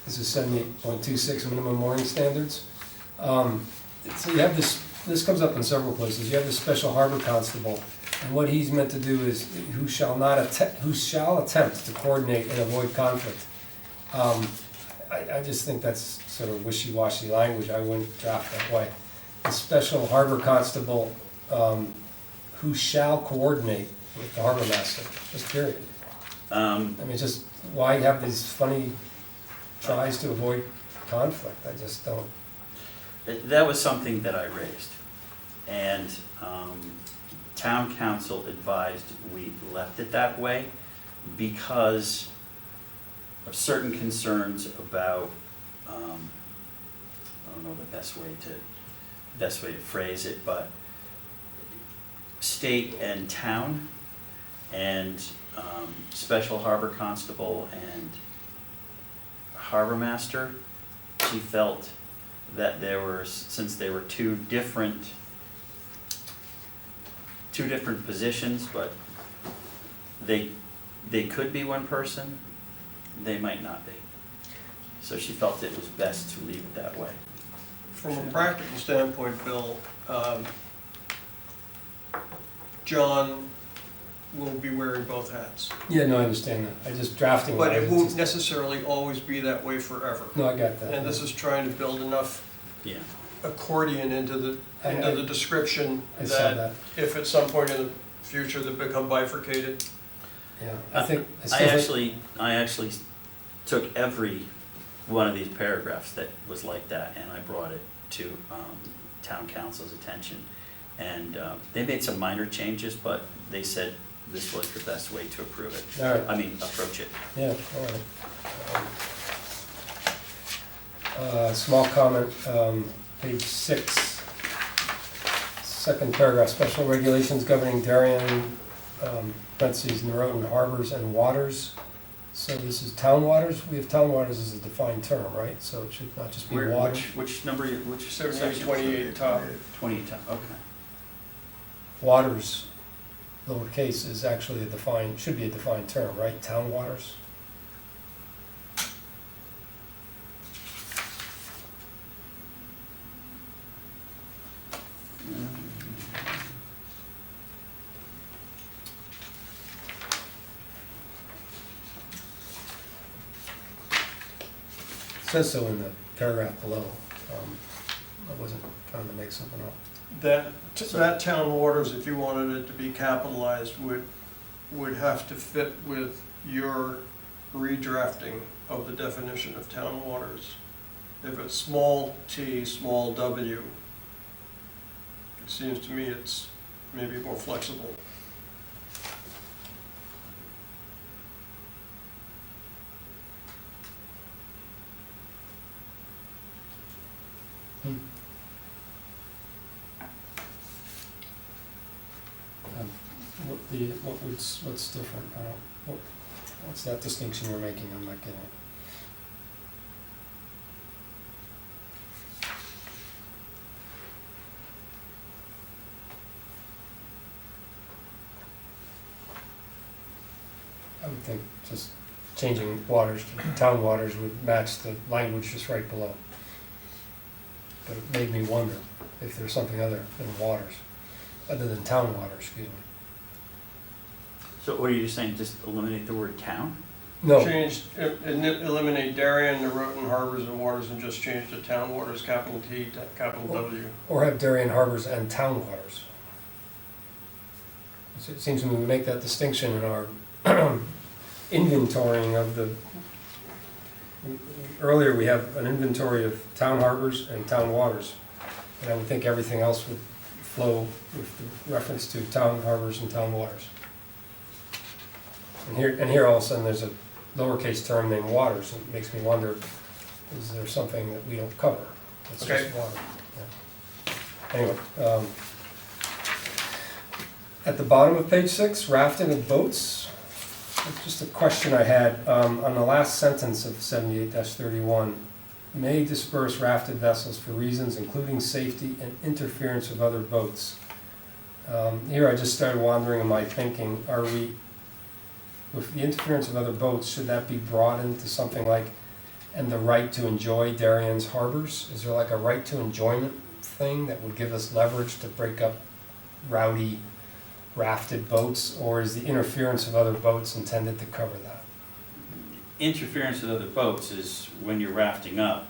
this is 78.26 minimum mooring standards. So you have this comes up in several places. You have this special harbor constable, and what he's meant to do is who shall attempt to coordinate and avoid conflict. I just think that's sort of wishy-washy language. I wouldn't draft that way. The special harbor constable who shall coordinate with the harbor master, just period. I mean, just why have these funny tries to avoid conflict? I just don't. That was something that I raised, and town council advised we left it that way because of certain concerns about, I don't know the best way to phrase it, but state and town and special harbor constable and harbor master, she felt that there were, since they were two different positions, but they could be one person, they might not be. So she felt it was best to leave it that way. From a practical standpoint, Bill, John will be wearing both hats. Yeah, no, I understand that. I just drafting. But it it's won't just- necessarily always be that way forever. No, I got that. And this is trying to build enough Yeah. accordion into the description I saw that that. if at some point in the future they become bifurcated. Yeah, I think. I actually took every one of these paragraphs that was like that, and I brought it to town council's attention. And they made some minor changes, but they said this was the best way to approve it. All right. I mean, approach it. Yeah, all right. Small comment, page 6, second paragraph, special regulations governing Darien, parentheses, Norotan harbors and waters. So this is town waters. We have town waters as a defined term, right? So it should not just be Where, water. which number, which 78, section? 28 top. 28, okay. Waters, lowercase, is actually a defined, should be a defined term, right? Town waters. It says so in the paragraph below. I wasn't trying to make something up. That town waters, if you wanted it to be capitalized, would have to fit with your redrafting of the definition of town waters. If it's small t, small w, it seems to me it's maybe more flexible. What's different? I don't, what's that distinction you're making? I'm not getting it. I would think just changing waters to town waters would match the language just right below. But it made me wonder if there's something other than waters, other than town waters, excuse me. So what are you saying, just eliminate the word town? No, Eliminate Darien, Norotan harbors and waters and just change to town waters, capital T, capital W. or have Darien harbors and town waters. It seems to me we make that distinction in our inventorying of the, earlier we have an inventory of town harbors and town waters. And I would think everything else would flow with the reference to town harbors and town waters. And here all of a sudden there's a lowercase term named waters, and it makes me wonder, is there something that we don't cover? It's Okay. just water. Yeah. Anyway, at the bottom of page 6, rafting of boats. Just a question I had, on the last sentence of 78-31, may disperse rafted vessels for reasons including safety and interference with other boats. Here I just started wandering in my thinking, are we, with the interference of other boats, should that be broadened to something like and the right to enjoy Darion's harbors? Is there like a right to enjoyment thing that would give us leverage to break up rowdy rafted boats, or is the interference of other boats intended to cover that? Interference with other boats is when you're rafting up,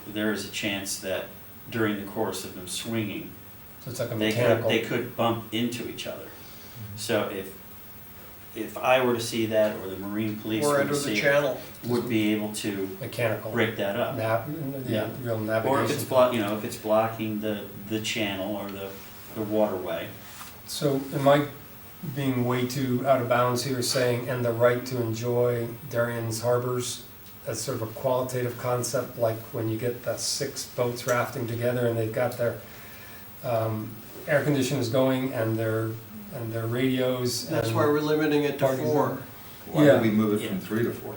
there is a chance that during the course of them swinging, So it's like a they mechanical. could bump into each other. So if I were to see that, or the Marine Police Or were enter to the see it, channel. would be able to Mechanical. break that up. Yeah, real navigation. Or if it's if it's blocking the channel or the waterway. So am I being way too out of bounds here, saying, and the right to enjoy Darion's harbors as sort of a qualitative concept, like when you get the 6 boats rafting together and they've got their air conditioners going and their radios. That's and why we're limiting it to parties 4, Why Yeah. would we move it from Yeah. 3 to 4?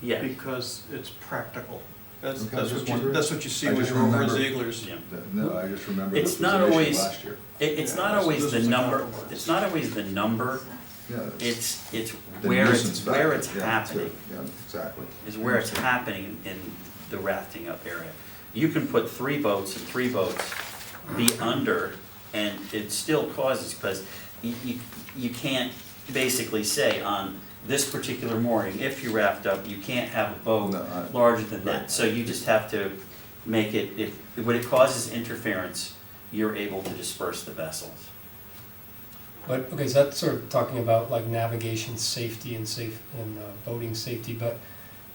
Yeah, because it's practical. That's, Okay, that's just what you, wondering. that's what you see I when just you're over in remember- Ziegler's. yeah. No, I just remember this It's was not an issue always- last year. It's Yeah, not so always this the was a number, compromise. it's not always the number, Yeah, it's the where nuisance it's, where factor. it's Yeah, happening. too. Yeah, exactly. Is where it's happening in the rafting up area. You can put 3 boats and 3 boats be under, and it still causes, because you can't basically say on this particular mooring, if you raft up, you can't have a boat No, I- larger than that. right. So you just have to make it, when it causes interference, you're able to disperse the vessels. But, okay, so that's sort of talking about like navigation safety and boating safety, but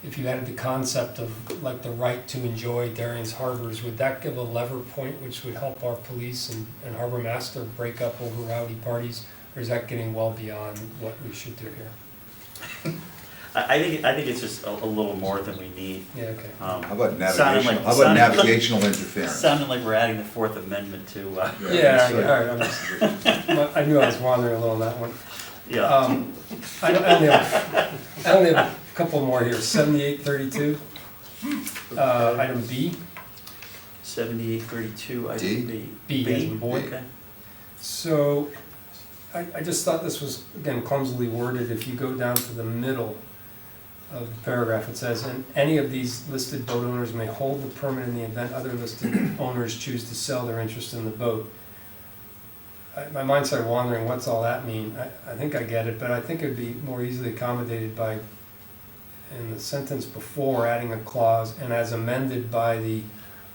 if you added the concept of like the right to enjoy Darion's harbors, would that give a lever point which would help our police and harbor master break up over rowdy parties? Or is that getting well beyond what we should do here? I think it's just a little more than we need. Yeah, okay. How about Sounded navigational, like- how about sounded like- navigational interference? Sounding like we're adding the 4th Amendment to, Yeah, that's all right, I'm just, I knew I was wandering a little on that one. yeah. I only have a couple more here. 7832, item B. 7832, I D? B. B as in boy. Okay. So, I just thought this was, again, clumsily worded. If you go down to the middle of the paragraph, it says, and any of these listed boat owners may hold the permit in the event other listed owners choose to sell their interest in the boat. My mind started wandering, what's all that mean? I think I get it, but I think it'd be more easily accommodated by, in the sentence before, adding a clause, and as amended by the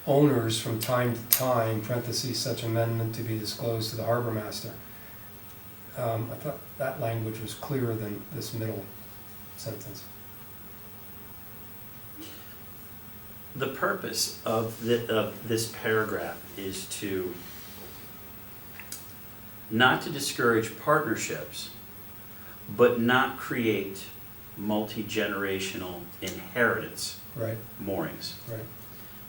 owners from time to time, parentheses, such amendment to be disclosed to the harbor master. I thought that language was clearer than this middle sentence. The purpose of this paragraph is to not to discourage partnerships, but not create multi-generational inheritance Right, moorings. right.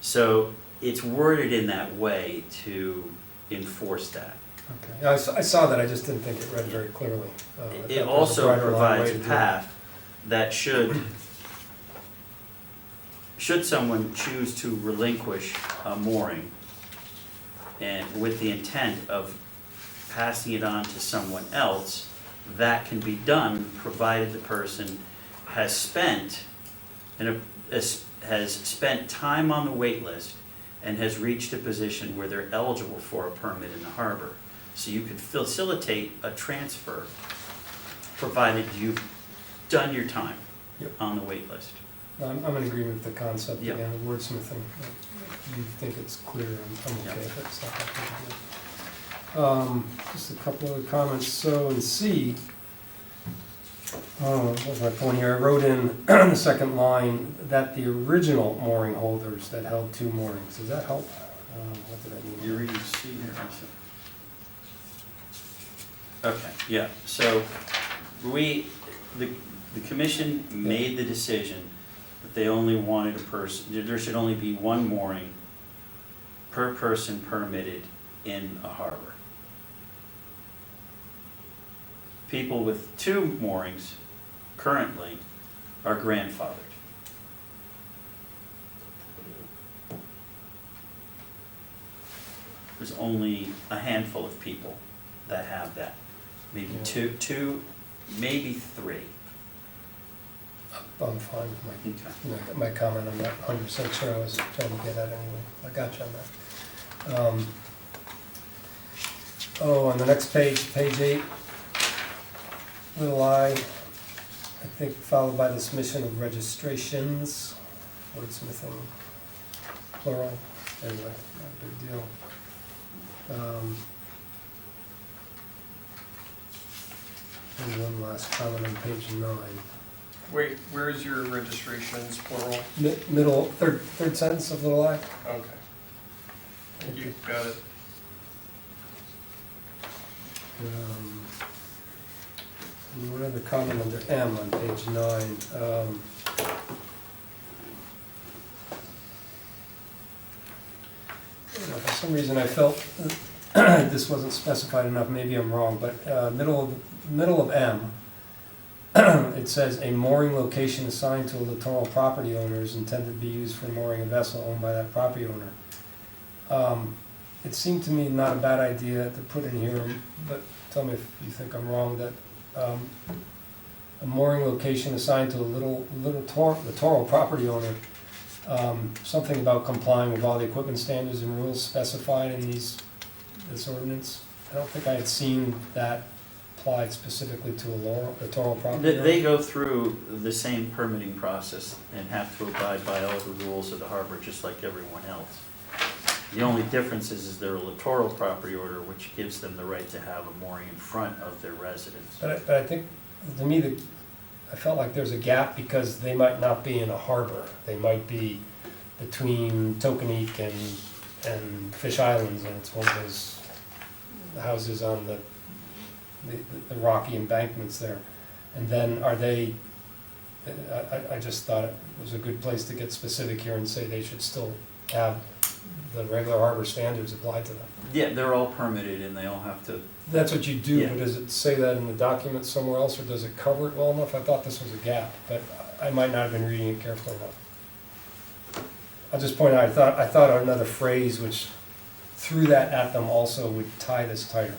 So it's worded in that way to enforce that. Okay. Yeah, I saw that, I just didn't think it read very clearly. I thought It there was a also brighter line provides way a to do it. path that should someone choose to relinquish a mooring, and with the intent of passing it on to someone else, that can be done, provided the person has spent time on the wait list and has reached a position where they're eligible for a permit in the harbor. So you could facilitate a transfer, provided you've done your time Yep. on the wait list. I'm in agreement with the concept, Yeah. again, the wordsmithing. You think it's clear, I'm okay Yeah. if it's not that big. Just a couple other comments. So in C, what was my point here? I wrote in the second line that the original mooring holders that held 2 moorings. Does that help? What did I mean? You're reading C here, also. Okay, yeah, so the commission made the decision that they only wanted a person, there should only be 1 mooring per person permitted in a harbor. People with 2 moorings currently are grandfathered. There's only a handful of people that have that. Maybe Yeah. two, maybe 3. I'm fine with Okay. my comment. I'm not 100% sure I was trying to get at anyway. I got you on that. Oh, on the next page, page 8, little I think followed by the submission of registrations, wordsmithing, plural, anyway, not a big deal. And one last comment on page 9. Wait, where's your registrations, plural? Middle, third sentence of little I. Okay. You got it. And one other comment under M on page 9. For some reason I felt this wasn't specified enough, maybe I'm wrong, but middle of M, it says a mooring location assigned to a littoral property owner is intended to be used for mooring a vessel owned by that property owner. It seemed to me not a bad idea to put in here, but tell me if you think I'm wrong, that a mooring location assigned to a littoral property owner, something about complying with all the equipment standards and rules specified in this ordinance. I don't think I had seen that applied specifically to a littoral property owner. They go through the same permitting process and have to abide by all the rules of the harbor, just like everyone else. The only difference is they're a littoral property owner, which gives them the right to have a mooring in front of their residence. But I think, to me, I felt like there's a gap because they might not be in a harbor. They might be between Tokenique and Fish Islands, and it's one of those houses on the rocky embankments there. And then are they, I just thought it was a good place to get specific here and say they should still have the regular harbor standards applied to them. Yeah, they're all permitted and they all have to, That's what you do, Yeah. but does it say that in the document somewhere else, or does it cover it well enough? I thought this was a gap, but I might not have been reading it carefully enough. I'll just point out, I thought another phrase which threw that at them also would tie this tighter.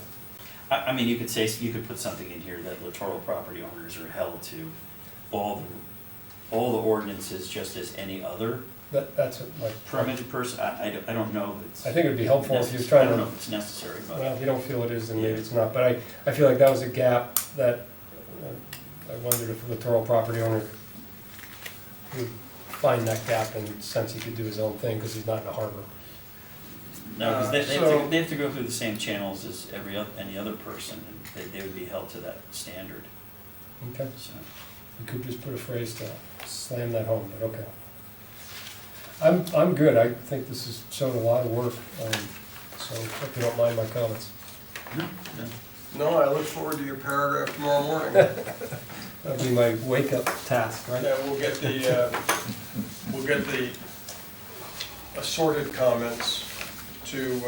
I mean, you could put something in here that littoral property owners are held to all the ordinances just as any other That's what, like, permitted person. I don't know if it's. I think it'd be helpful if you're I trying don't know to, if it's necessary, but. well, if you don't feel it is, then maybe it's not, but I feel like that was a gap that, I wondered if a littoral property owner would find that gap and sense he could do his own thing, because he's not in a harbor. No, because So- they have to go through the same channels as any other person, and they would be held to that standard, Okay, so. we could just put a phrase to slam that home, but okay. I'm good, I think this has shown a lot of work, so if you don't mind my comments. No. No, I look forward to your paragraph tomorrow morning. That'll be my wake-up task, right? Yeah, we'll get the assorted comments to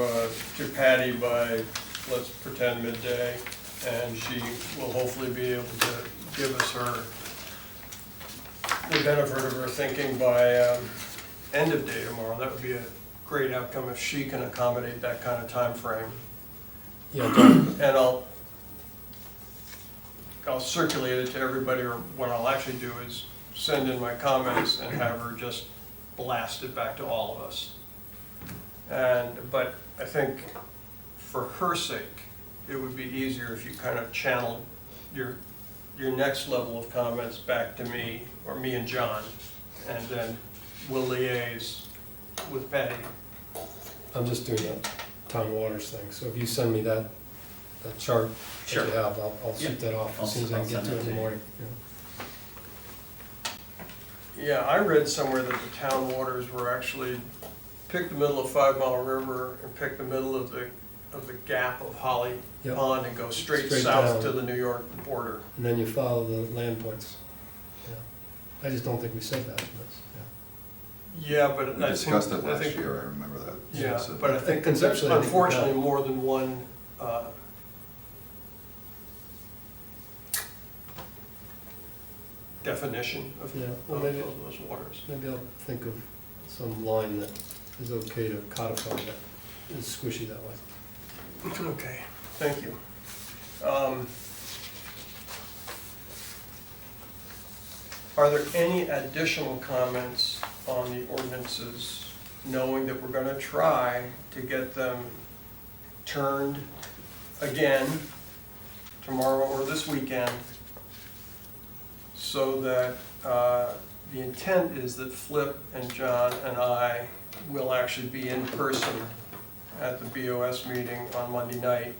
Patty by, let's pretend midday, and she will hopefully be able to give us the benefit of her thinking by end of day tomorrow. That would be a great outcome if she can accommodate that kind of time frame. Yeah, John, And I'll circulate it to everybody, or what I'll actually do is send in my comments and have her just blast it back to all of us. But I think for her sake, it would be easier if you kind of channeled your next level of comments back to me, or me and John, and then we'll liaise with Patty. I'm just doing that Tom Waters thing, so if you send me that chart that Sure. you have, I'll shoot that off as soon as I can get I'll to it send in that the to you. morning. Yeah, I read somewhere that the town waters were actually, pick the middle of 5 Mile River and pick the middle of the gap of Holly Yep. Pond and go straight Straight south down. to the New York border. And then you follow the land points. Yeah. I just don't think we said that in this, Yeah, but We I discussed think, it I last think, year, I remember that. yeah, So- but I think that there's Conceptually, I think we got it. unfortunately more than one definition of Yeah, of well, maybe- those waters. Maybe I'll think of some line that is okay to codify that, is squishy that way. Okay, thank you. Are there any additional comments on the ordinances, knowing that we're gonna try to get them turned again tomorrow or this weekend, so that the intent is that Flip and John and I will actually be in person at the BOS meeting on Monday night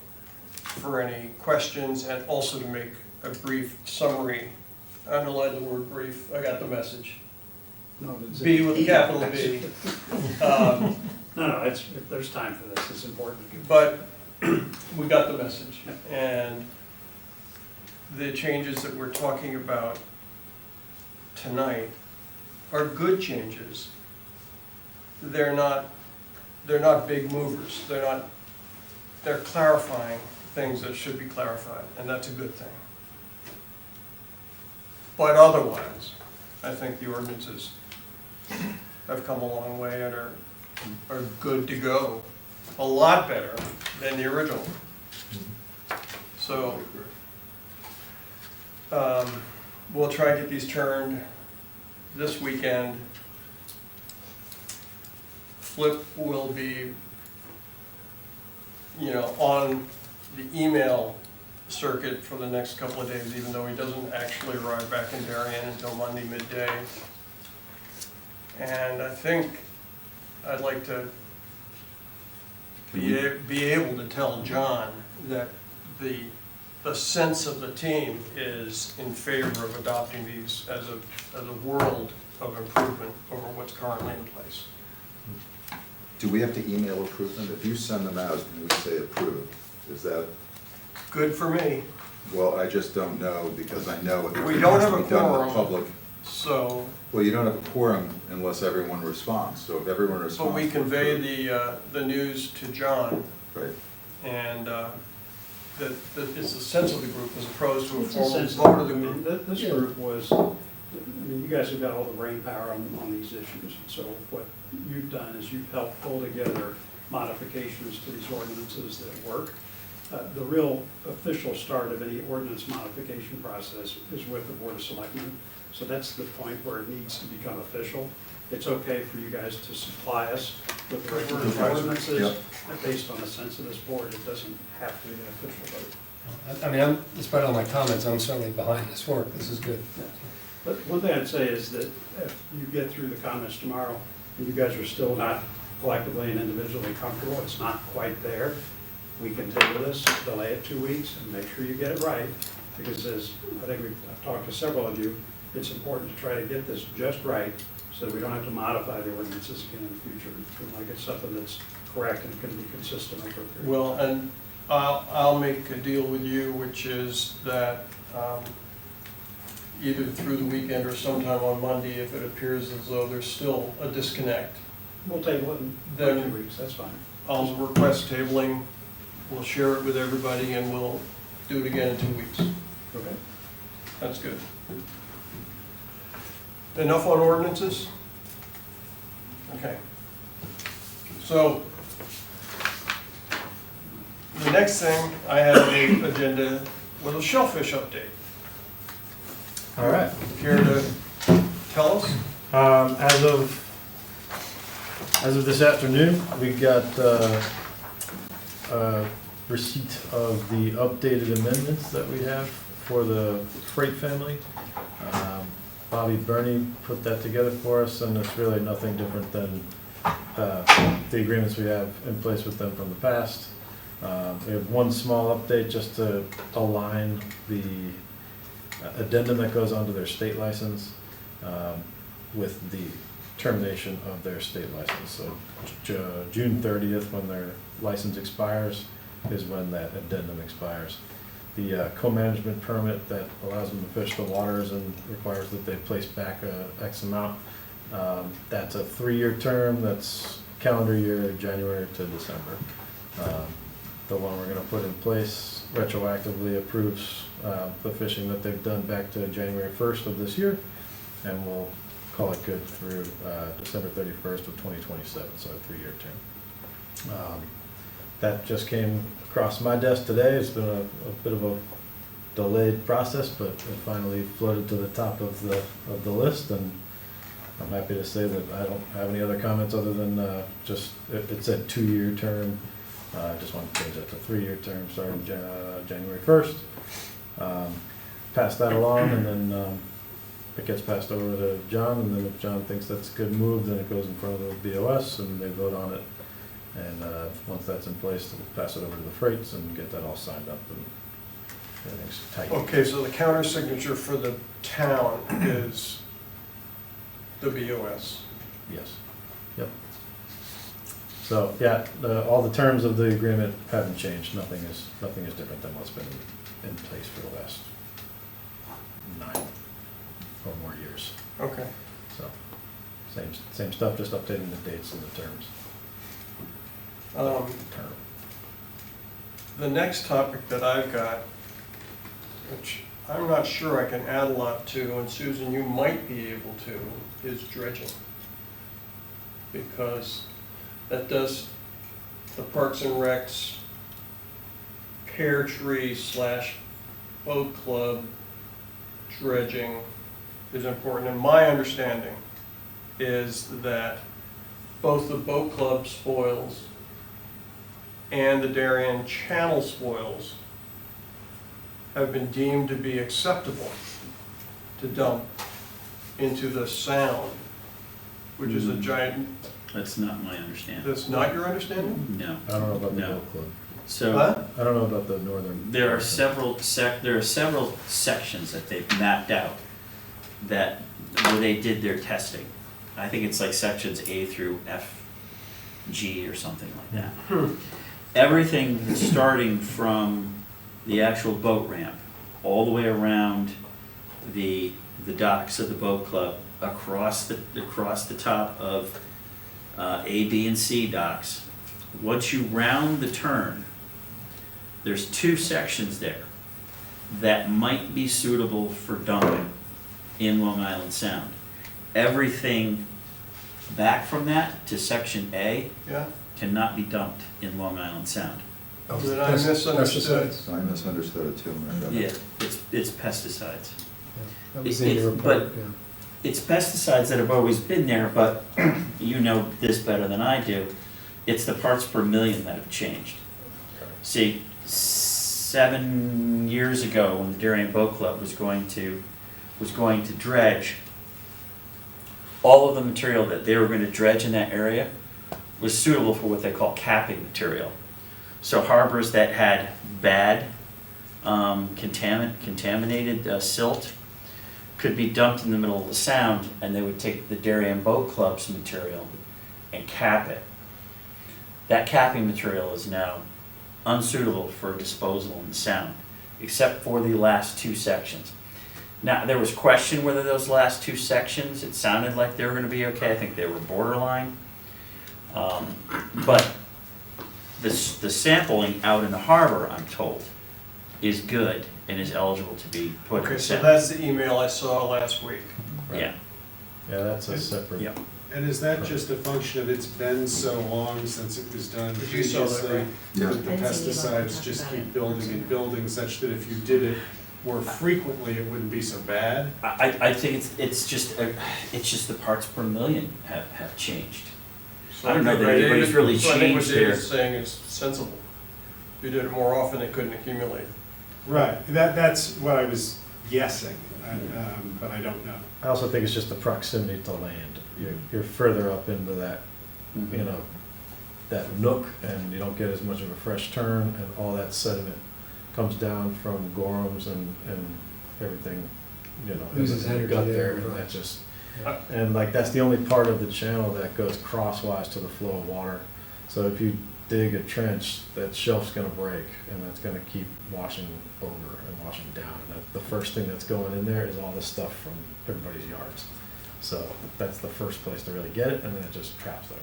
for any questions, and also to make a brief summary. Underline the word brief, I got the message. No, it's- B with a capital B. No, there's time for this, it's important. But we got the message, and the changes that we're talking about tonight are good changes. They're not big movers, they're clarifying things that should be clarified, and that's a good thing. But otherwise, I think the ordinances have come a long way and are good to go. A lot better than the original. So, we'll try and get these turned this weekend. Flip will be, on the email circuit for the next couple of days, even though he doesn't actually arrive back in Darien until Monday midday. And I think I'd like to be able to tell John that the sense of the team is in favor of adopting these as a world of improvement over what's currently in place. Do we have to email approve them? If you send them out and we say approved, is that, Good for me. well, I just don't know, because I know it We don't has have to a be done in quorum. the public. So, Well, you don't have a quorum unless everyone responds, so if everyone responds. but we we're convey approved. the news to John, Right. and that it's the sense of the group as opposed to a It's a formal sense vote of the I mean, group. This group was, you guys have got all the brain power on these issues. So what you've done is you've helped pull together modifications to these ordinances that work. The real official start of any ordinance modification process is with the Board of Selectmen. So that's the point where it needs to become official. It's okay for you guys to supply us with the recommended ordinances. Yep. Based on the sense of this board, it doesn't have to be an official vote. I mean, despite all my comments, I'm certainly behind this work, this is good. But one thing I'd say is that if you get through the comments tomorrow, and you guys are still not collectively and individually comfortable, it's not quite there, we can table this, delay it 2 weeks, and make sure you get it right. Because as I think I've talked to several of you, it's important to try to get this just right, so that we don't have to modify the ordinances again in the future. We want to get something that's correct and can be consistent over a period. Well, and I'll make a deal with you, which is that either through the weekend or sometime on Monday, if it appears as though there's still a disconnect, We'll table it in Then- 2 weeks, that's fine. I'll request tabling, we'll share it with everybody, and we'll do it again in 2 weeks. Okay. That's good. Enough on ordinances? Okay. So, the next thing, I have an agenda with a shellfish update. All right. Care to tell us? As of this afternoon, we got receipt of the updated amendments that we have for the freight family. Bobby Burney put that together for us, and it's really nothing different than the agreements we have in place with them from the past. We have one small update just to align the addendum that goes onto their state license with the termination of their state license. So June 30th, when their license expires, is when that addendum expires. The co-management permit that allows them to fish the waters and requires that they place back X amount, that's a 3-year term, that's calendar year, January to December. The one we're gonna put in place retroactively approves the fishing that they've done back to January 1st of this year, and we'll call it good through December 31st of 2027, so a 3-year term. That just came across my desk today. It's been a bit of a delayed process, but it finally floated to the top of the list, and I'm happy to say that I don't have any other comments other than, just, it said 2-year term. I just want to change that to 3-year term starting January 1st. Pass that along, and then, it gets passed over to John, and then if John thinks that's a good move, then it goes in front of the BOS, and they vote on it. And, once that's in place, we'll pass it over to the freights and get that all signed up, and everything's tight. Okay, so the counter signature for the town is the BOS. Yes, yep. So, yeah, all the terms of the agreement haven't changed, nothing is different than what's been in place for the last 9 or more years. Okay. So, same stuff, just updating the dates and the terms. Term. The next topic that I've got, which I'm not sure I can add a lot to, and Susan, you might be able to, is dredging. Because that does the Parks and Recs pear tree / boat club dredging is important. And my understanding is that both the boat club spoils and the Darien Channel spoils have been deemed to be acceptable to dump into the Sound, which is a giant, That's not my understanding. that's not your understanding? No. I don't know about the No. boat club. So Huh? I don't know about the northern. there are several sections that they've mapped out that, where they did their testing. I think it's like sections A through F, G or something like that. Everything starting from the actual boat ramp, all the way around the docks of the boat club, across the top of A, B, and C docks. Once you round the turn, there's 2 sections there that might be suitable for dumping in Long Island Sound. Everything back from that to section A Yeah? cannot be dumped in Long Island Sound. Did I misunderstood? Pesticides. I misunderstood it too. Mary. Yeah, it's pesticides. That was in your But- report, yeah. It's pesticides that have always been there, but you know this better than I do. It's the parts per million that have changed. See, 7 years ago, when the Darien Boat Club was going to dredge, all of the material that they were going to dredge in that area was suitable for what they call capping material. So harbors that had bad contaminated silt could be dumped in the middle of the Sound, and they would take the Darien Boat Club's material and cap it. That capping material is now unsuitable for disposal in the Sound, except for the last 2 sections. Now, there was question whether those last 2 sections, it sounded like they were gonna be okay, I think they were borderline. But the sampling out in the harbor, I'm told, is good and is eligible to be put in Okay, the so Sound. that's the email I saw last week. Yeah, Yeah, that's a separate. yeah. And is that just a function of it's been so long since it was done You saw that, previously? right? Yeah. That the pesticides just keep building and building such that if you did it more frequently, it wouldn't be so bad? I think it's just the parts per million have changed. So I don't know that think anybody's David- really so I think what changed their- David's saying is sensible. If you did it more often, it couldn't accumulate. Right, that's what I was guessing, but I don't know. I also think it's just the proximity to land. You're further up into that, you know, that nook, and you don't get as much of a fresh turn, and all that sediment comes down from Gorham's and everything, you know, in Loses the energy gut there, there, and right. that just, Yeah. and like, that's the only part of the channel that goes crosswise to the flow of water. So if you dig a trench, that shelf's gonna break, and that's gonna keep washing over and washing down. And the first thing that's going in there is all the stuff from everybody's yards. So that's the first place to really get it, and then it just traps there,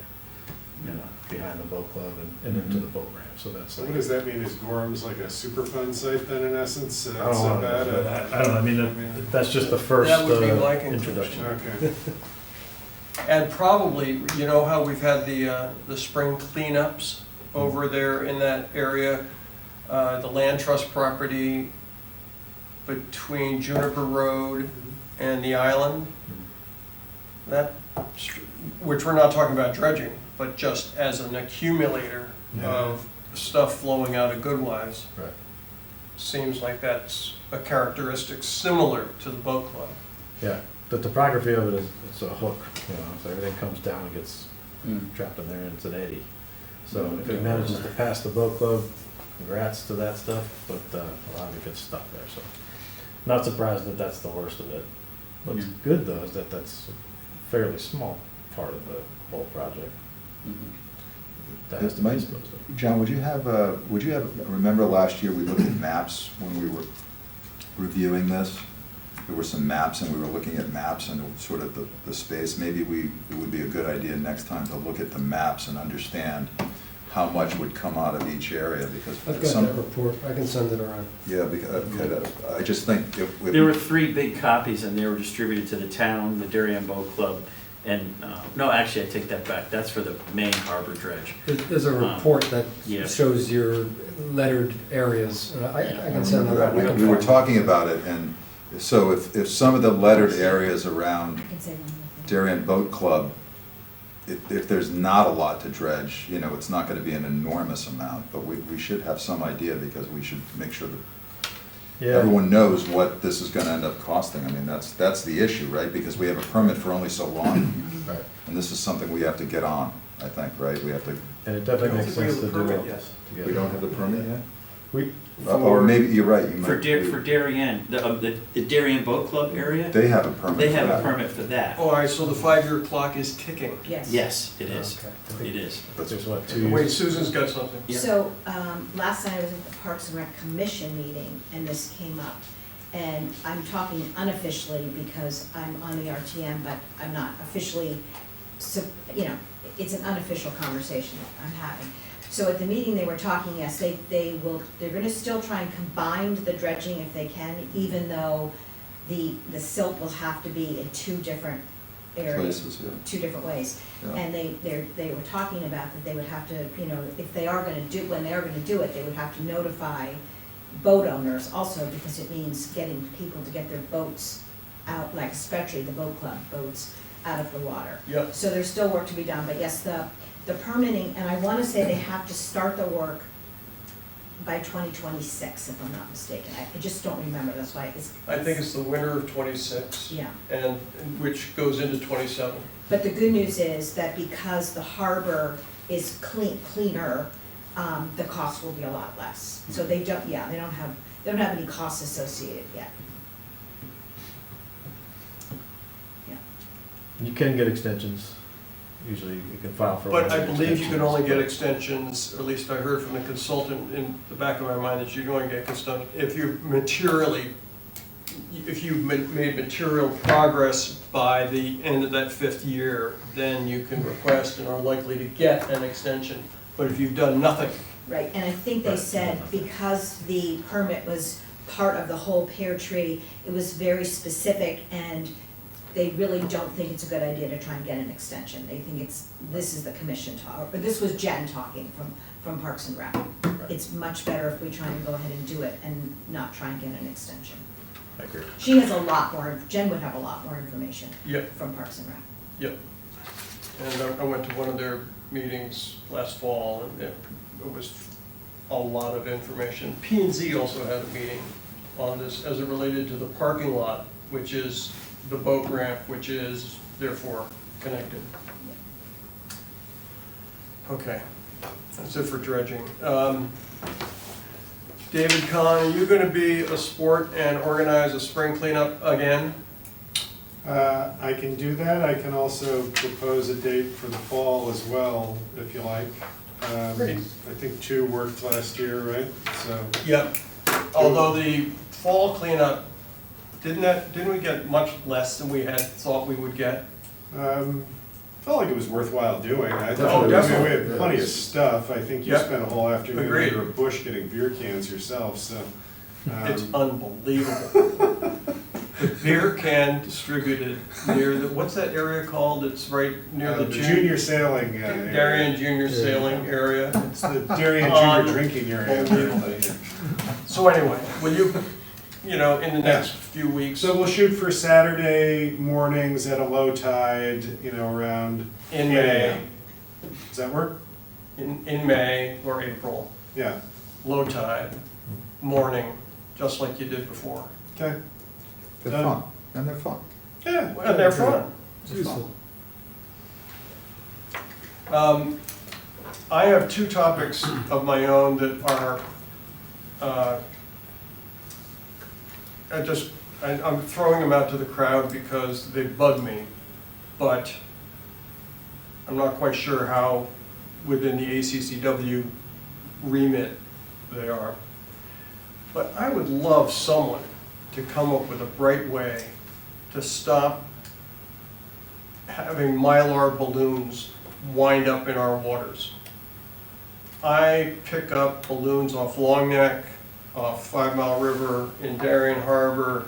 you know, behind the boat club and into the boat ramp. So that's So like. what does that mean? Is Gorham's like a Superfund site then in essence? I don't So know, bad? I don't know, I mean, that's just the first That would be my conclusion. introduction. Okay. And probably, you know how we've had the spring cleanups over there in that area? The land trust property between Juniper Road and the island, that, which we're not talking about dredging, but just as an accumulator of stuff flowing out of Goodwives, Right. seems like that's a characteristic similar to the boat club. Yeah, the topography of it is, it's a hook, you know, so everything comes down and gets Mm. trapped in there and it's an eddy. So if it manages to pass the boat club, congrats to that stuff, but a lot of it gets stuck there, so. Not surprised that that's the worst of it. What's Yeah. good though is that that's a fairly small part of the whole project. Mhm. That has to be disposed of. John, would you have, remember last year we looked at maps when we were reviewing this? There were some maps and we were looking at maps and sort of the space. Maybe it would be a good idea next time to look at the maps and understand how much would come out of each area because I've got some. that report, I can send it around. Yeah, because, I just think if. There were 3 big copies and they were distributed to the town, the Darien Boat Club, and, no, actually, I take that back, that's for the main harbor dredge. There's a report that yeah. shows your lettered areas, and I can send that out. We were talking about it, and so if some of the lettered areas around I can say one more thing. Darien Boat Club, if there's not a lot to dredge, you know, it's not gonna be an enormous amount, but we should have some idea because we should make sure that Yeah, everyone knows what this is gonna end up costing. I mean, that's the issue, right? Because we have a permit for only so long, right. and this is something we have to get on, I think, right? We have to, And it definitely I don't makes think we sense to have do the it permit yet. together. we don't have the permit yet? We, Or maybe, you're right, you might. For Darien, the Darien Boat Club area, They have a permit they for have a that. permit for that. All right, so the 5-year clock is ticking. Yes. Yes, it is, Okay. it is. but there's what, 2 Wait, years? Susan's got something. Yeah. So, last night I was at the Parks and Rec Commission meeting, and this came up. And I'm talking unofficially because I'm on the RTM, but I'm not officially, you know, it's an unofficial conversation that I'm having. So at the meeting, they were talking, yes, they're gonna still try and combine the dredging if they can, even though the silt will have to be in 2 different areas. Places, yeah. 2 different ways. Yeah. And they were talking about that they would have to, you know, if they are gonna do, when they are gonna do it, they would have to notify boat owners also, because it means getting people to get their boats out, like especially the boat club boats, out of the water. Yep. So there's still work to be done, but yes, the permitting, and I wanna say they have to start the work by 2026, if I'm not mistaken. I just don't remember, that's why it's. I think it's the winter of '26, Yeah. and which goes into '27. But the good news is that because the harbor is cleaner, the cost will be a lot less. So they don't have any costs associated yet. Yeah. You can get extensions, usually you can file for. But one I believe you can extensions, only get but- extensions, or at least I heard from the consultant in the back of my mind that you can only get extensions if you've made material progress by the end of that 5th year, then you can request and are likely to get an extension. But if you've done nothing, Right, and I think they Right. said because the permit was part of the whole pear tree, it was very specific, and they really don't think it's a good idea to try and get an extension. They think this is the commission talk, or this was Jen talking from Parks and Rec. It's much better if we try and go ahead and do it and not try and get an extension. I agree. She has a lot more, Jen would have a lot more information yep, from Parks and Rec. yep. And I went to one of their meetings last fall, and it was a lot of information. P&Z also had a meeting on this as it related to the parking lot, which is the boat ramp, which is therefore connected. Okay, that's it for dredging. David Kahn, are you gonna be a sport and organize a spring cleanup again? I can do that. I can also propose a date for the fall as well, if you like. Great. I think 2 worked last year, right? So, Yep, although the fall cleanup, didn't we get much less than we had thought we would get? felt like it was worthwhile doing. I Oh, thought, definitely. we had plenty of stuff. I think you Yep. spent a whole afternoon Agreed. under a bush getting beer cans yourself, so. It's unbelievable. The beer can distributed near the, what's that area called? It's right near the Junior sailing area. Darien Junior Sailing area. It's the Darien Junior drinking area, apparently. So anyway, will you you know, in the next few weeks. So we'll shoot for Saturday mornings at a low tide, you know, around In 8 May, a.m. Does that work? in May or April, Yeah, low tide, morning, just like you did before. okay. They're Done. fun, and they're fun. Yeah. And they're fun. It's useful. I have two topics of my own that are, I'm throwing them out to the crowd because they bug me, but I'm not quite sure how within the ACCW remit they are. But I would love someone to come up with a bright way to stop having Mylar balloons wind up in our waters. I pick up balloons off Long Neck, off 5 Mile River, in Darien Harbor.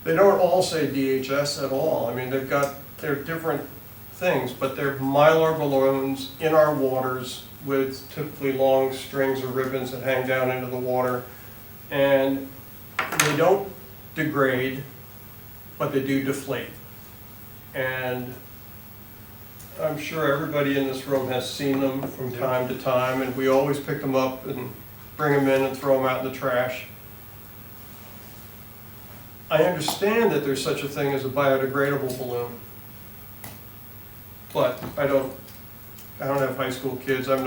They don't all say DHS at all. I mean, they're different things, but they're Mylar balloons in our waters with typically long strings or ribbons that hang down into the water. And they don't degrade, but they do deflate. And I'm sure everybody in this room has seen them from time to time, and we always pick them up and bring them in and throw them out in the trash. I understand that there's such a thing as a biodegradable balloon, but I don't have high school kids. I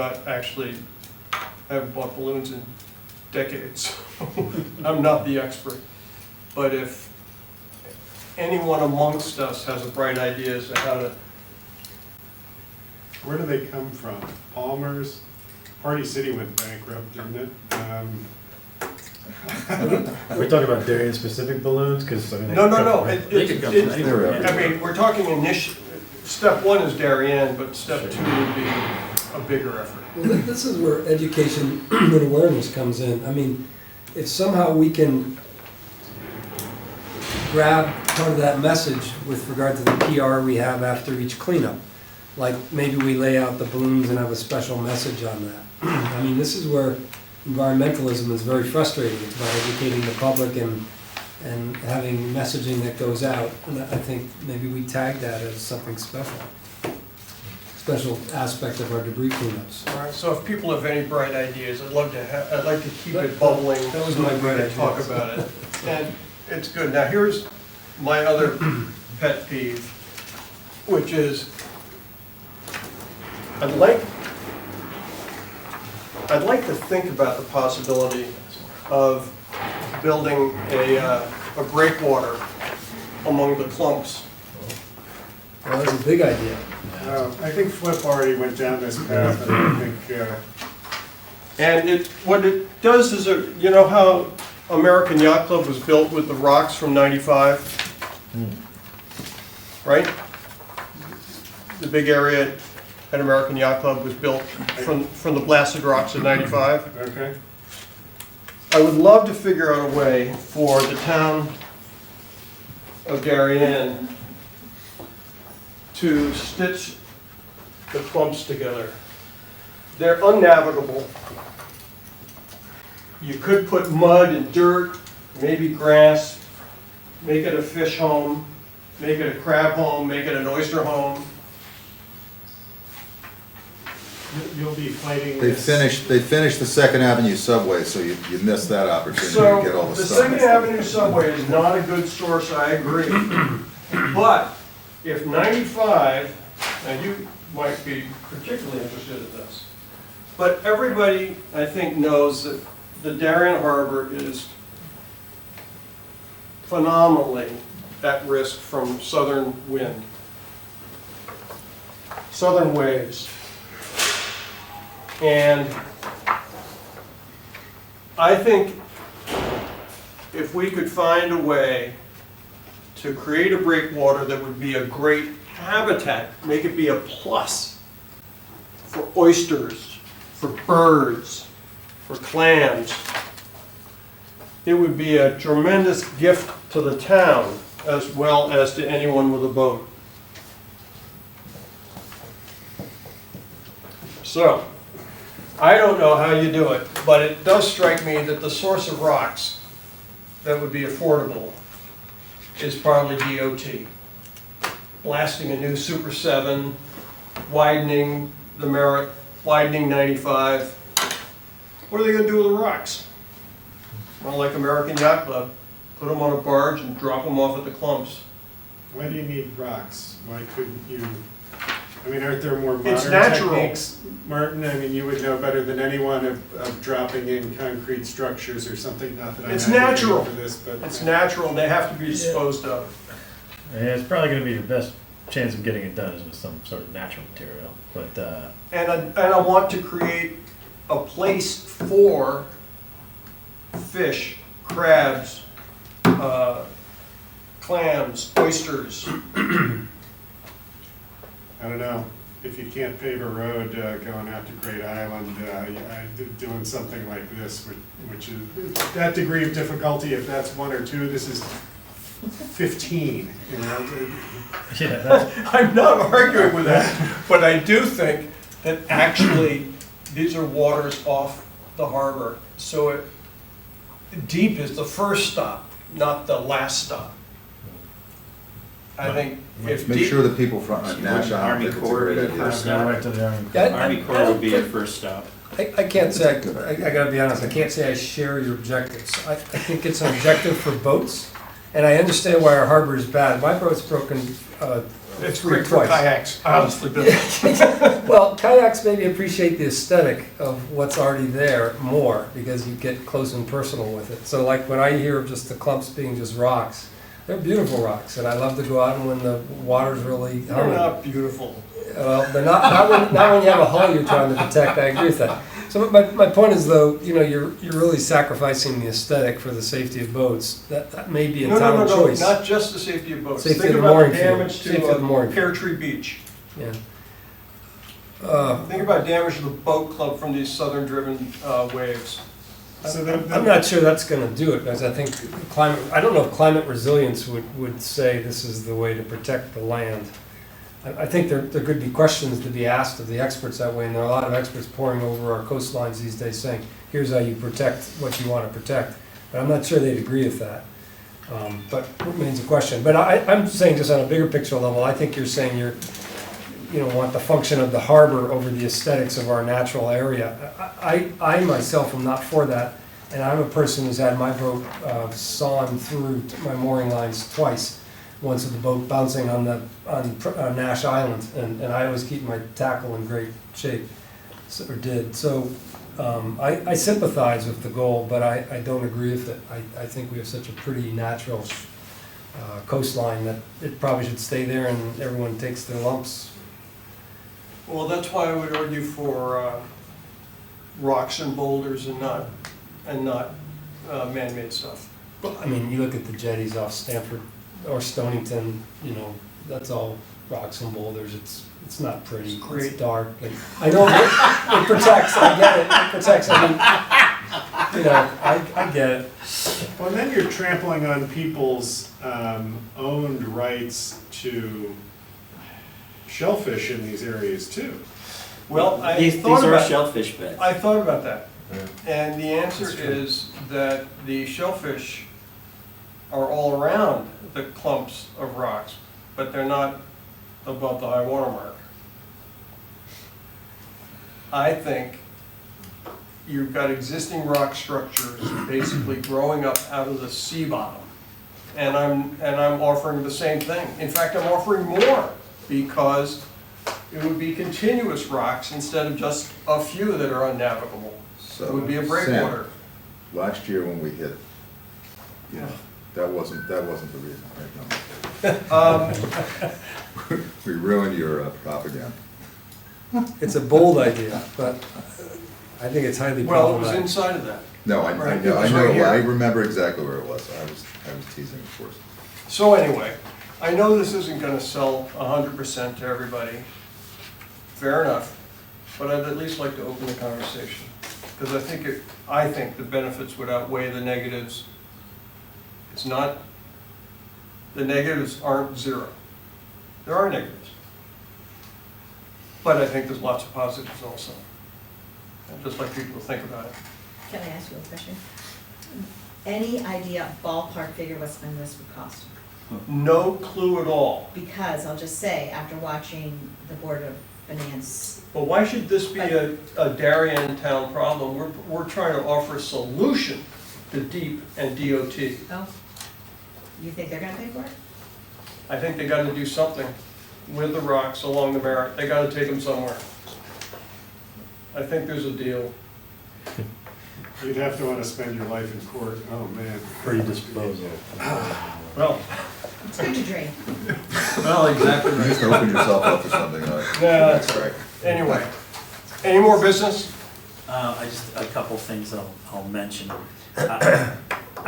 haven't bought balloons in decades. I'm not the expert. But if anyone amongst us has a bright idea as to how to, Where do they come from? Palmer's? Party City went bankrupt, didn't it? Are we talking about Darien specific balloons? Because I mean. no, They could come from anywhere. I mean, we're talking step one is Darien, but step two would be a bigger effort. Well, this is where education and awareness comes in. I mean, if somehow we can grab part of that message with regard to the PR we have after each cleanup, like maybe we lay out the balloons and have a special message on that. I mean, this is where environmentalism is very frustrating. It's about educating the public and having messaging that goes out. And I think maybe we tag that as something special. Special aspect of our debris cleanups. All right, so if people have any bright ideas, I'd like to keep it bubbling. That was my bright to idea. talk about it. And it's good. Now, here's my other pet peeve, which is I'd like to think about the possibility of building a breakwater among the clumps. Well, that's a big idea. I think Flip already went down this path, and I think, And what it does is, you know how American Yacht Club was built with the rocks from '95? Right? The big area at American Yacht Club was built from the blasted rocks in '95. okay, I would love to figure out a way for the town of Darien to stitch the clumps together. They're unnavigable. You could put mud and dirt, maybe grass, make it a fish home, make it a crab home, make it an oyster home. you'll be fighting They this. finished the Second Avenue subway, so you missed that opportunity So, to get all the the stuff. Second Avenue subway is not a good source, I agree. But if 95, and you might be particularly interested in this, but everybody, I think, knows that the Darien Harbor is phenomenally at risk from southern wind, southern waves. And I think if we could find a way to create a breakwater that would be a great habitat, make it be a plus for oysters, for birds, for clams, it would be a tremendous gift to the town as well as to anyone with a boat. So, I don't know how you do it, but it does strike me that the source of rocks that would be affordable is probably DOT. Blasting a new Super 7, widening the Merritt, widening 95. What are they gonna do with the rocks? Well, like American Yacht Club, put them on a barge and drop them off at the clumps. Why do you need rocks? Why couldn't you, I mean, aren't there more It's modern natural. techniques? Martin, I mean, you would know better than anyone of dropping in concrete structures or something, not that I'm It's advocating natural. for this, but. It's natural, they have to be disposed of. Yeah, it's probably gonna be your best chance of getting it done is with some sort of natural material, but, And I want to create a place for fish, crabs, clams, oysters. I don't know, if you can't pave a road going out to Great Island, doing something like this, which is that degree of difficulty, if that's 1 or 2, this is 15, you know? yeah, that's, I'm not arguing with that, but I do think that actually, these are waters off the harbor, so deep is the first stop, not the last stop. I think if Make deep. sure the people from Nash Island Army think it's a Corps great be the idea. first go right to the Army. Yeah, Army Corps would be your first stop. I can't say, That's a good I idea. gotta be honest, I can't say I share your objectives. I think it's an objective for boats, and I understand why our harbor is bad. My boat's broken, It's three great for twice. kayaks, honestly, but Well, kayaks maybe appreciate the aesthetic of what's already there more, because you get close and personal with it. So like when I hear of just the clumps being just rocks, they're beautiful rocks, and I love to go out and when the water's really they're humming. not beautiful. Well, they're not when you have a hull you're trying to protect, I agree with that. So my point is though, you know, you're really sacrificing the aesthetic for the safety of boats. That may be a No, town no, choice. not just the safety of boats. Safety Think of the about mooring the field. damage Safety of the mooring to field. Pear Tree Beach. Yeah. Think about damage to the boat club from these southern driven waves. So I'm not sure that's gonna do it, because I think climate, I don't know if climate resilience would say this is the way to protect the land. I think there could be questions to be asked of the experts that way, and there are a lot of experts pouring over our coastlines these days saying, here's how you protect what you wanna protect. But I'm not sure they'd agree with that. But remains a question. But I'm saying just on a bigger picture level, I think you're saying you know, want the function of the harbor over the aesthetics of our natural area. I myself am not for that, and I'm a person who's had my boat sawn through my mooring lines twice. Once with the boat bouncing on Nash Island, and I always keep my tackle in great shape, or did. So I sympathize with the goal, but I don't agree with it. I think we have such a pretty natural coastline that it probably should stay there and everyone takes their lumps. Well, that's why I would argue for rocks and boulders and not man-made stuff. I mean, you look at the jetties off Stanford or Stonington, you know, that's all rocks and boulders. It's not pretty. It's great. It's dark. And I know it protects. I get it. It protects. I mean, you know, I get it. Well, and then you're trampling on people's owned rights to shellfish in these areas too. Well, I These thought are about, shellfish beds. I thought about that. Yeah. And the answer That's true. is that the shellfish are all around the clumps of rocks, but they're not above the high water mark. I think you've got existing rock structures basically growing up out of the sea bottom. And I'm offering the same thing. In fact, I'm offering more, because it would be continuous rocks instead of just a few that are unnavigable. It would be a breakwater. Sam, last year when we hit, you know, that wasn't the reason, right? No. We ruined your propaganda. It's a bold idea, but I think it's highly Well, it was problematic. inside of that. No, I Right, know, it was right here. I remember exactly where it was. I was teasing, of course. So anyway, I know this isn't gonna sell 100% to everybody. Fair enough, but I'd at least like to open the conversation. Because I think the benefits would outweigh the negatives. It's not, the negatives aren't zero. There are negatives. But I think there's lots of positives also. I'd just like people to think about it. Can I ask you a question? Any idea, ballpark figure, what some of this would cost? No clue at all. Because I'll just say, after watching the Board of Finance, But why should this be a Darien town problem? We're trying to offer a solution to DEEP and DOT. oh, you think they're gonna pay for it? I think they gotta do something with the rocks along the Merritt. They gotta take them somewhere. I think there's a deal. You'd have to want to spend your life in court, oh, man. Predisposal. Well, It's good to dream. well, exactly You right. just open yourself up to something like. Yeah, that's right. Anyway, any more business? I just, a couple things I'll mention. I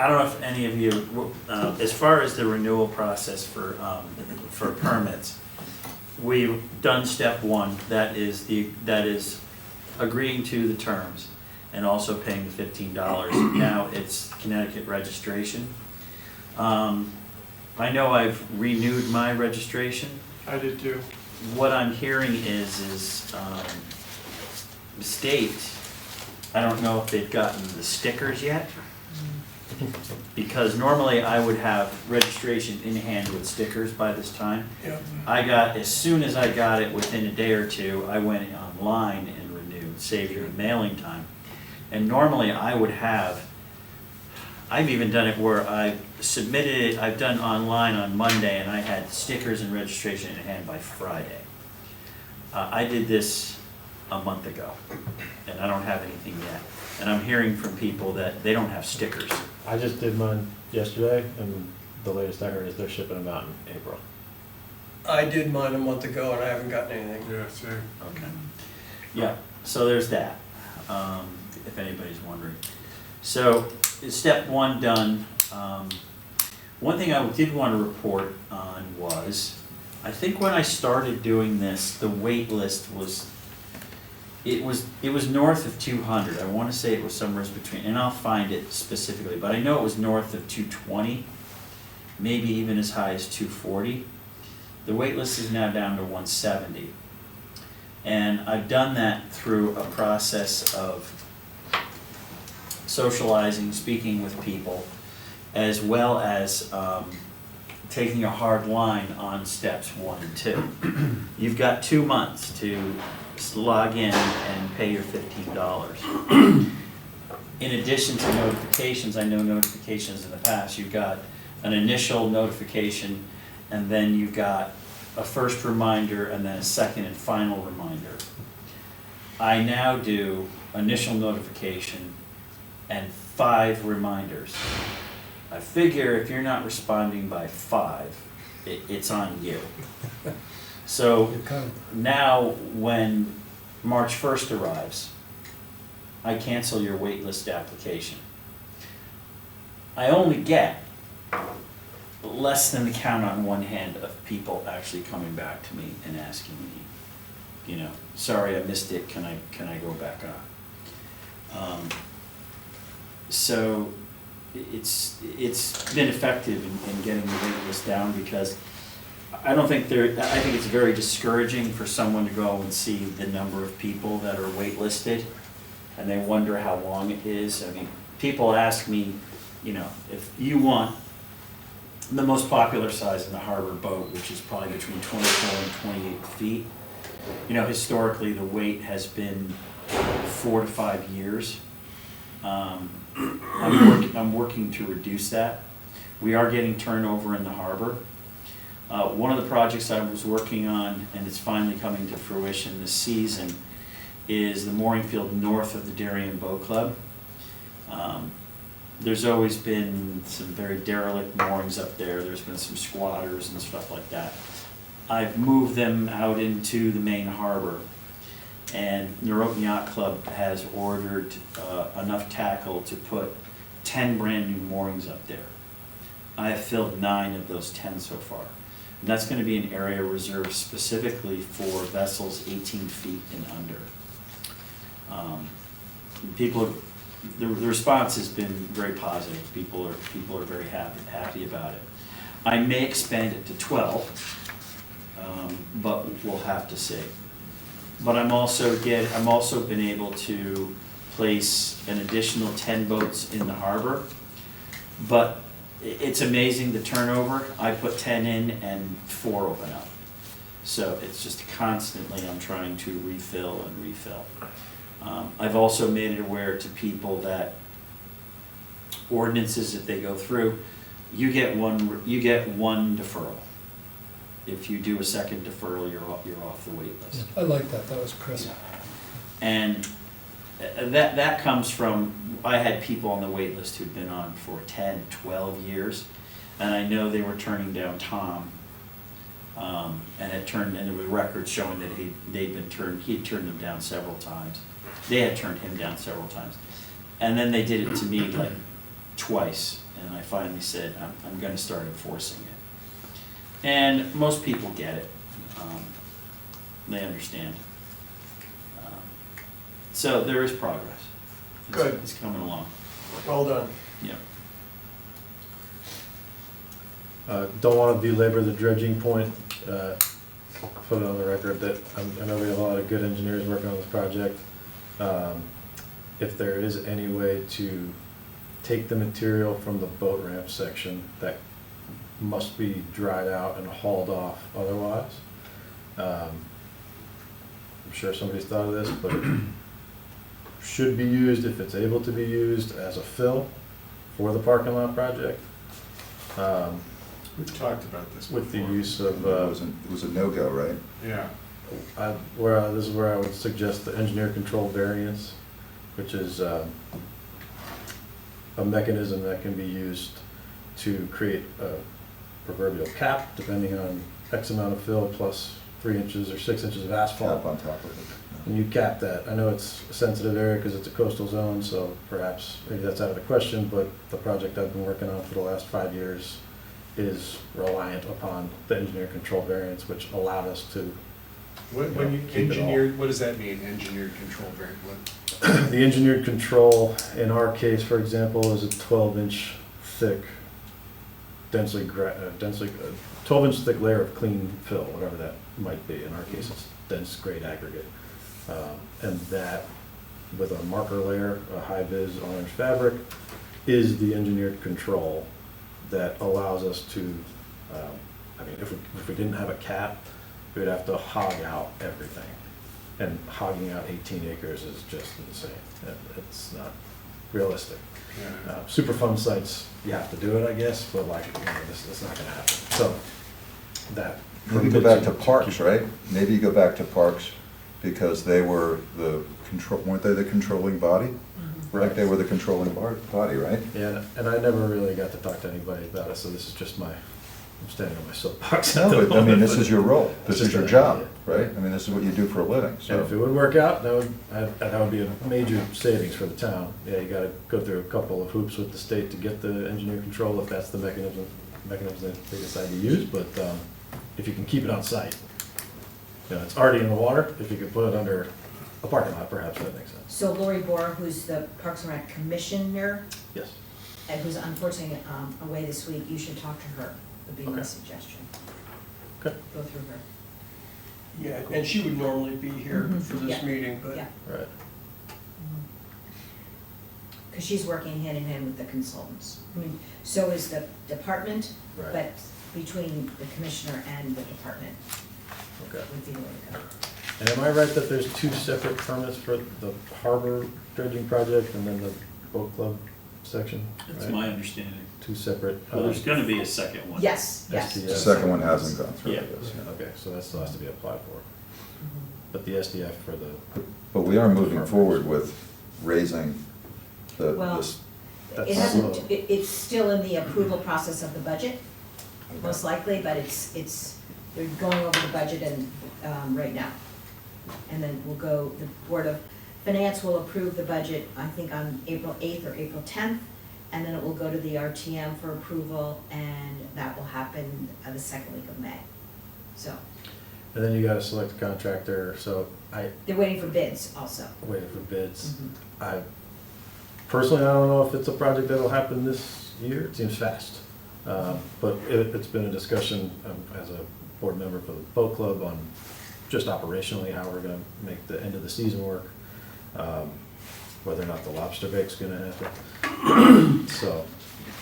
don't know if any of you, as far as the renewal process for permits, we've done step one, that is agreeing to the terms and also paying the $15. Now it's Connecticut registration. I know I've renewed my registration. I did too. What I'm hearing is the state, I don't know if they've gotten the stickers yet. Because normally I would have registration in hand with stickers by this time. As soon as I got it, within a day or two, I went online and renewed, saved your mailing time. And normally I would have, I've even done it where I submitted it, I've done online on Monday and I had stickers and registration in hand by Friday. I did this a month ago and I don't have anything yet. And I'm hearing from people that they don't have stickers. I just did mine yesterday, and the latest I heard is they're shipping them out in April. I did mine a month ago and I haven't gotten anything. Yeah, same. Okay. Yeah, so there's that, if anybody's wondering. So, step one done. One thing I did want to report on was, I think when I started doing this, the wait list was, it was north of 200. I want to say it was somewhere between, and I'll find it specifically, but I know it was north of 220, maybe even as high as 240. The wait list is now down to 170. And I've done that through a process of socializing, speaking with people, as well as taking a hard line on steps 1 and 2. You've got 2 months to log in and pay your $15. In addition to notifications, I know notifications in the past, you've got an initial notification, and then you've got a first reminder, and then a second and final reminder. I now do initial notification and 5 reminders. I figure if you're not responding by 5, it's on you. So You're kind of- now, when March 1st arrives, I cancel your waitlist application. I only get less than the count on one hand of people actually coming back to me and asking me, sorry, I missed it, can I go back on? So it's been effective in getting the wait list down, because I think it's very discouraging for someone to go and see the number of people that are waitlisted, and they wonder how long it is. I mean, people ask me, if you want the most popular size in the harbor boat, which is probably between 24 and 28 feet, historically the wait has been 4 to 5 years. I'm working to reduce that. We are getting turnover in the harbor. One of the projects I was working on, and it's finally coming to fruition this season, is the mooring field north of the Darien Boat Club. There's always been some very derelict moorings up there. There's been some squatters and stuff like that. I've moved them out into the main harbor, and Norotan Yacht Club has ordered enough tackle to put 10 brand new moorings up there. I have filled 9 of those 10 so far. And that's going to be an area reserved specifically for vessels 18 feet and under. The response has been very positive. People are very happy about it. I may expand it to 12, but we'll have to see. But I'm also been able to place an additional 10 boats in the harbor. But it's amazing the turnover. I put 10 in and 4 open up. So it's just constantly I'm trying to refill and refill. I've also made it aware to people that ordinances, if they go through, you get one deferral. If you do a second deferral, you're off the wait list. I like that, that was crisp. And that comes from, I had people on the wait list who'd been on for 10, 12 years, and I know they were turning down Tom. And there was records showing that he'd turned them down several times. They had turned him down several times. And then they did it to me like twice, and I finally said, I'm gonna start enforcing it. And most people get it. They understand. So there is progress. Good. It's coming along, Well done. yeah. Don't want to belabor the dredging point. Put it on the record that I know we have a lot of good engineers working on this project. If there is any way to take the material from the boat ramp section that must be dried out and hauled off otherwise. I'm sure somebody's thought of this, but it should be used, if it's able to be used, as a fill for the parking lot project. We've talked about this With the before. use of, It was a no-go, right? Yeah, this is where I would suggest the engineer control variance, which is a mechanism that can be used to create a proverbial cap, depending on X amount of fill plus 3 inches or 6 inches of asphalt. Cap on top of it. And you cap that. I know it's a sensitive area because it's a coastal zone, so perhaps maybe that's out of the question, but the project I've been working on for the last 5 years is reliant upon the engineer control variance, which allowed us to, when you Keep it all. engineered, what does that mean, engineered control variant? What- the engineered control, in our case, for example, is a 12-inch thick, 12-inch thick layer of clean fill, whatever that might be. In our case, it's dense grade aggregate. And that, with a marker layer, a high-vis orange fabric, is the engineered control that allows us to, I mean, if we didn't have a cap, we'd have to hog out everything. And hogging out 18 acres is just insane. It's not realistic. Yeah. Superfund sites, you have to do it, I guess, but like, it's not gonna happen. So, that. Maybe go back to parks, right? Maybe you go back to parks, because they were the weren't they the controlling body? Right, they were the controlling body, right? Yeah, and I never really got to talk to anybody about it, so this is just I'm standing on my soapbox. No, but I mean, this is your role, this Just is your an job, idea. right? I mean, this is what you do for a living, And so. if it would work out, that would be a major savings for the town. Yeah, you gotta go through a couple of hoops with the state to get the engineer control, if that's the mechanism that they decide to use, but if you can keep it on site, it's already in the water, if you could put it under a parking lot, perhaps that makes sense. So Lori Bohr, who's the Parks and Rec Commissioner, Yes. and who's unfortunately away this week, you should talk to her, would be my Okay. suggestion. Okay. Go through her. Yeah, and she would normally be here Mhm. for this Yeah. meeting, but Yeah, Right. because she's working hand in hand with the consultants. I mean, so is the department, Right. but between the commissioner and the department Okay. would be the way to go. And am I right that there's 2 separate permits for the harbor dredging project and then the boat club section? That's right? my understanding. 2 separate. Well, there's gonna be a second one. Yes, yes. SDF. The second one hasn't gone through, I Yeah. guess. Okay, so that still has to be applied for. Mhm. But the SDF for the, But we are moving forward with raising Well, this, that's It hasn't, slow. it's still in the approval process of the budget, most likely, but they're going over the budget right now. And then we'll go, the Board of Finance will approve the budget, I think on April 8th or April 10th, and then it will go to the RTM for approval, and that will happen the second week of May. So, And then you gotta select a contractor, so they're waiting for bids also. waited for bids. Mhm. I personally, I don't know if it's a project that'll happen this year, it seems fast. But it's been a discussion as a board member for the boat club on just operationally how we're gonna make the end of the season work. Whether or not the lobster bake's gonna happen. So,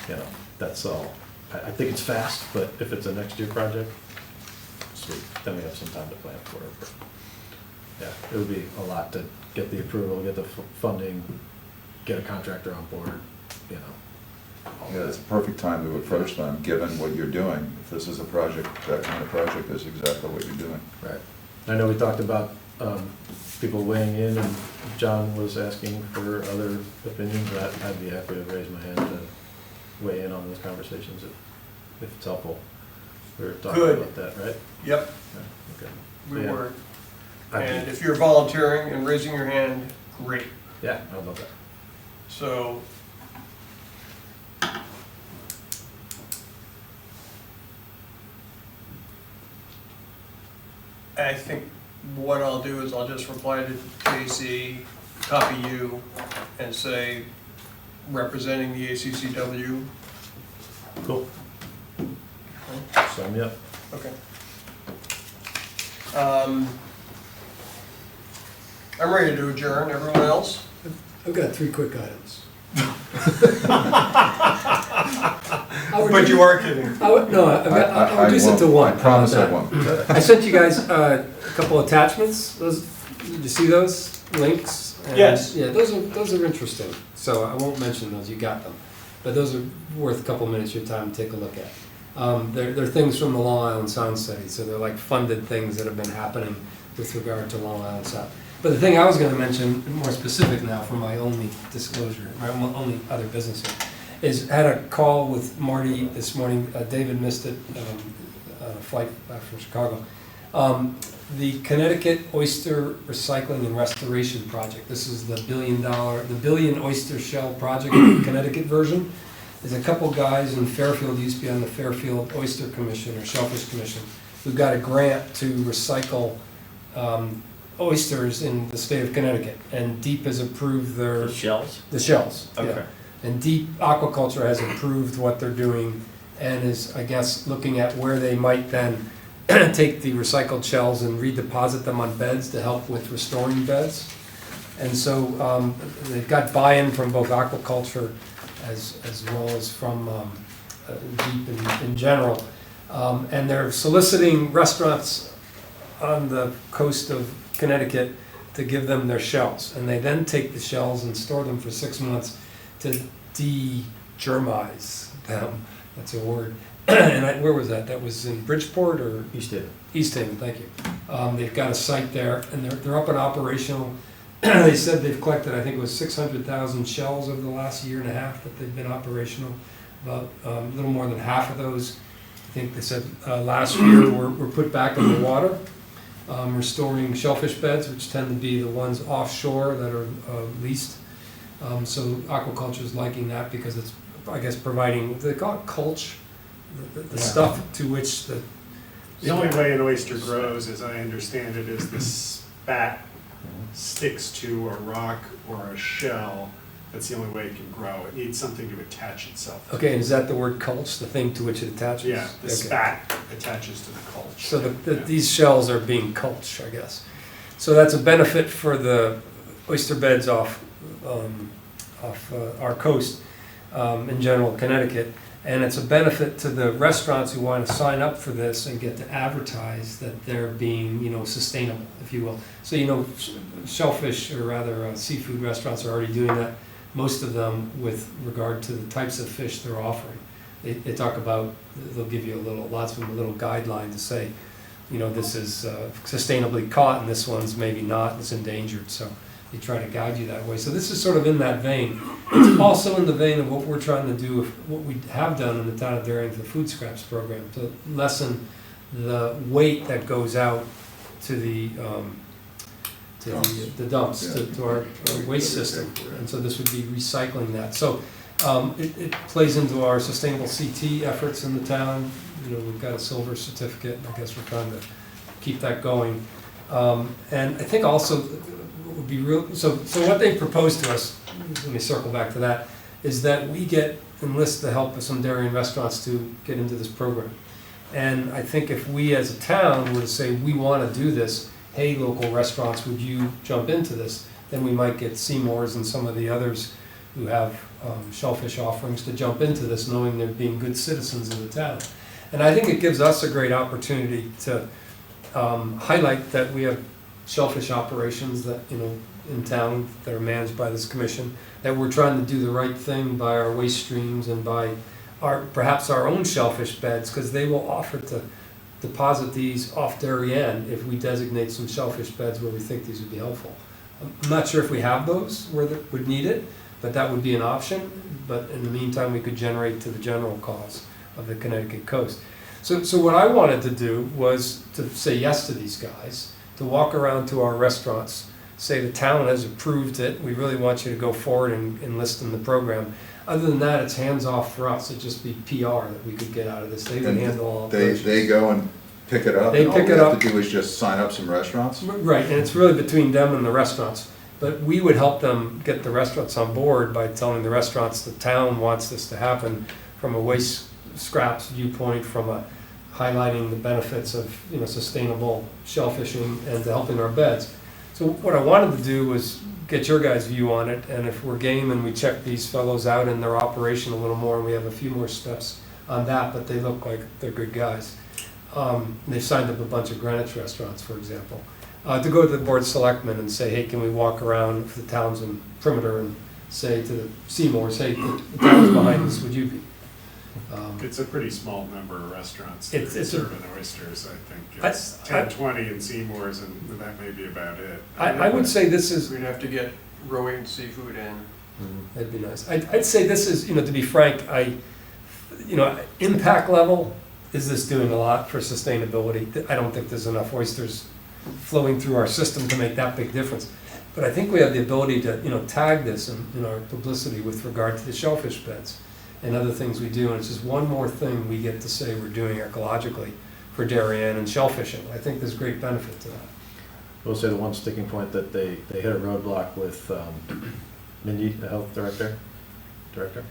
you know, that's all. I think it's fast, but if it's a next year project, sweet, then we have some time to plan for it. But, yeah, it would be a lot to get the approval, get the funding, get a contractor on board, you know. all Yeah, that. it's a perfect time to approach them, given what you're doing. If this is a project, that kind of project is exactly what you're doing. Right. I know we talked about people weighing in, and John was asking for other opinions. I'd be happy to raise my hand to weigh in on those conversations if it's helpful. We were talking Good. about that, right? Yep, Yeah, okay. we Yeah. were. I'd be- And if you're volunteering and raising your hand, great. Yeah, how about that? So, I think what I'll do is I'll just reply to Casey, copy you, and say, representing the ACCW. Cool. Sign me up. Okay. I'm ready to adjourn. Everyone else? I've got 3 quick items. But you are kidding. I'll reduce it to one. I promise I How about won't. that? I sent you guys a couple attachments. Did you see those links? And, Yes. Yeah, those are interesting. So I won't mention those. You got them, but those are worth a couple minutes of your time to take a look at. They're things from the Long Island Sound Study, so they're like funded things that have been happening with regard to Long Island Sound. But the thing I was going to mention, more specific now for my only disclosure, my only other business here, is had a call with Marty this morning. David missed it on a flight back from Chicago. The Connecticut Oyster Recycling and Restoration Project. This is the billion oyster shell project, the Connecticut version. There's a couple guys in Fairfield, used to be on the Fairfield Oyster Commission or Shellfish Commission, who got a grant to recycle oysters in the state of Connecticut, and Deep has approved their The shells? the shells. Yeah. Okay. And Deep Aquaculture has approved what they're doing and is, I guess, looking at where they might then take the recycled shells and redeposit them on beds to help with restoring beds. And so they've got buy-in from both aquaculture as well as from Deep in general. And they're soliciting restaurants on the coast of Connecticut to give them their shells. And they then take the shells and store them for 6 months to de-germize them. That's a word. And where was that? That was in Bridgeport or? East Haven. East Haven, thank you. They've got a site there, and they're up and operational. They said they've collected, I think it was 600,000 shells over the last year and a half that they've been operational. About a little more than half of those, I think they said last year, were put back in the water, restoring shellfish beds, which tend to be the ones offshore that are least. So aquaculture is liking that because it's, I guess, providing, they call it culch, the stuff to which the The only way an oyster grows, as I understand it, is the spat sticks to a rock or a shell. That's the only way it can grow. It needs something to attach itself to. Okay, and is that the word culch, the thing to which it attaches? Yeah, the Okay. spat attaches to the culch. So Yeah. these shells are being culched, I guess. So that's a benefit for the oyster beds off our coast, in general, Connecticut. And it's a benefit to the restaurants who want to sign up for this and get to advertise that they're being, sustainable, if you will. So, shellfish, or rather seafood restaurants are already doing that, most of them with regard to the types of fish they're offering. They talk about, they'll give you lots of them a little guideline to say, this is sustainably caught and this one's maybe not, it's endangered. So they try to guide you that way. So this is sort of in that vein. It's also in the vein of what we're trying to do, what we have done in the town of Darien for the food scraps program, to lessen the weight that goes out to the dumps, to our waste system. And so this would be recycling that. So it plays into our sustainable CT efforts in the town. We've got a silver certificate, and I guess we're trying to keep that going. And I think also would be real, so what they proposed to us, let me circle back to that, is that we enlist the help of some Darien restaurants to get into this program. And I think if we as a town were to say, we want to do this, hey, local restaurants, would you jump into this? Then we might get Seymour's and some of the others who have shellfish offerings to jump into this, knowing they're being good citizens of the town. And I think it gives us a great opportunity to highlight that we have shellfish operations that, you know, in town that are managed by this commission, that we're trying to do the right thing by our waste streams and by perhaps our own shellfish beds, because they will offer to deposit these off Darien if we designate some shellfish beds where we think these would be helpful. I'm not sure if we have those where that would need it, but that would be an option. But in the meantime, we could generate to the general cause of the Connecticut coast. So what I wanted to do was to say yes to these guys, to walk around to our restaurants, say the town has approved it, we really want you to go forward and enlist in the program. Other than that, it's hands off for us, it'd just be PR that we could get out of this, they would And handle all they operations. go and pick it up? They and pick it All up. we have to do is just sign up some restaurants? Right, and it's really between them and the restaurants. But we would help them get the restaurants on board by telling the restaurants the town wants this to happen from a waste scraps viewpoint, from a highlighting the benefits of, you know, sustainable shellfishing and to helping our beds. So what I wanted to do was get your guys' view on it, and if we're game and we check these fellows out in their operation a little more, and we have a few more steps on that, but they look like they're good guys. They've signed up a bunch of Greenwich restaurants, for example, to go to the board of selectmen and say, hey, can we walk around the towns and perimeter and say to the Seymours, hey, the town's behind this, would you be? It's a pretty small number of restaurants that It's a- serve in oysters, I think. I- It's 10, 20 in Seymour's, and that may be about it. I would say this is, We'd have to get rowing seafood in. that'd be nice. I'd say this is, you know, to be frank, you know, impact level, is this doing a lot for sustainability? I don't think there's enough oysters flowing through our system to make that big difference. But I think we have the ability to, you know, tag this in our publicity with regard to the shellfish beds and other things we do. And it's just one more thing we get to say we're doing ecologically for Darien and shellfishing. I think there's great benefit to that. We'll say the one sticking point that they hit a roadblock with Mindy, the health director?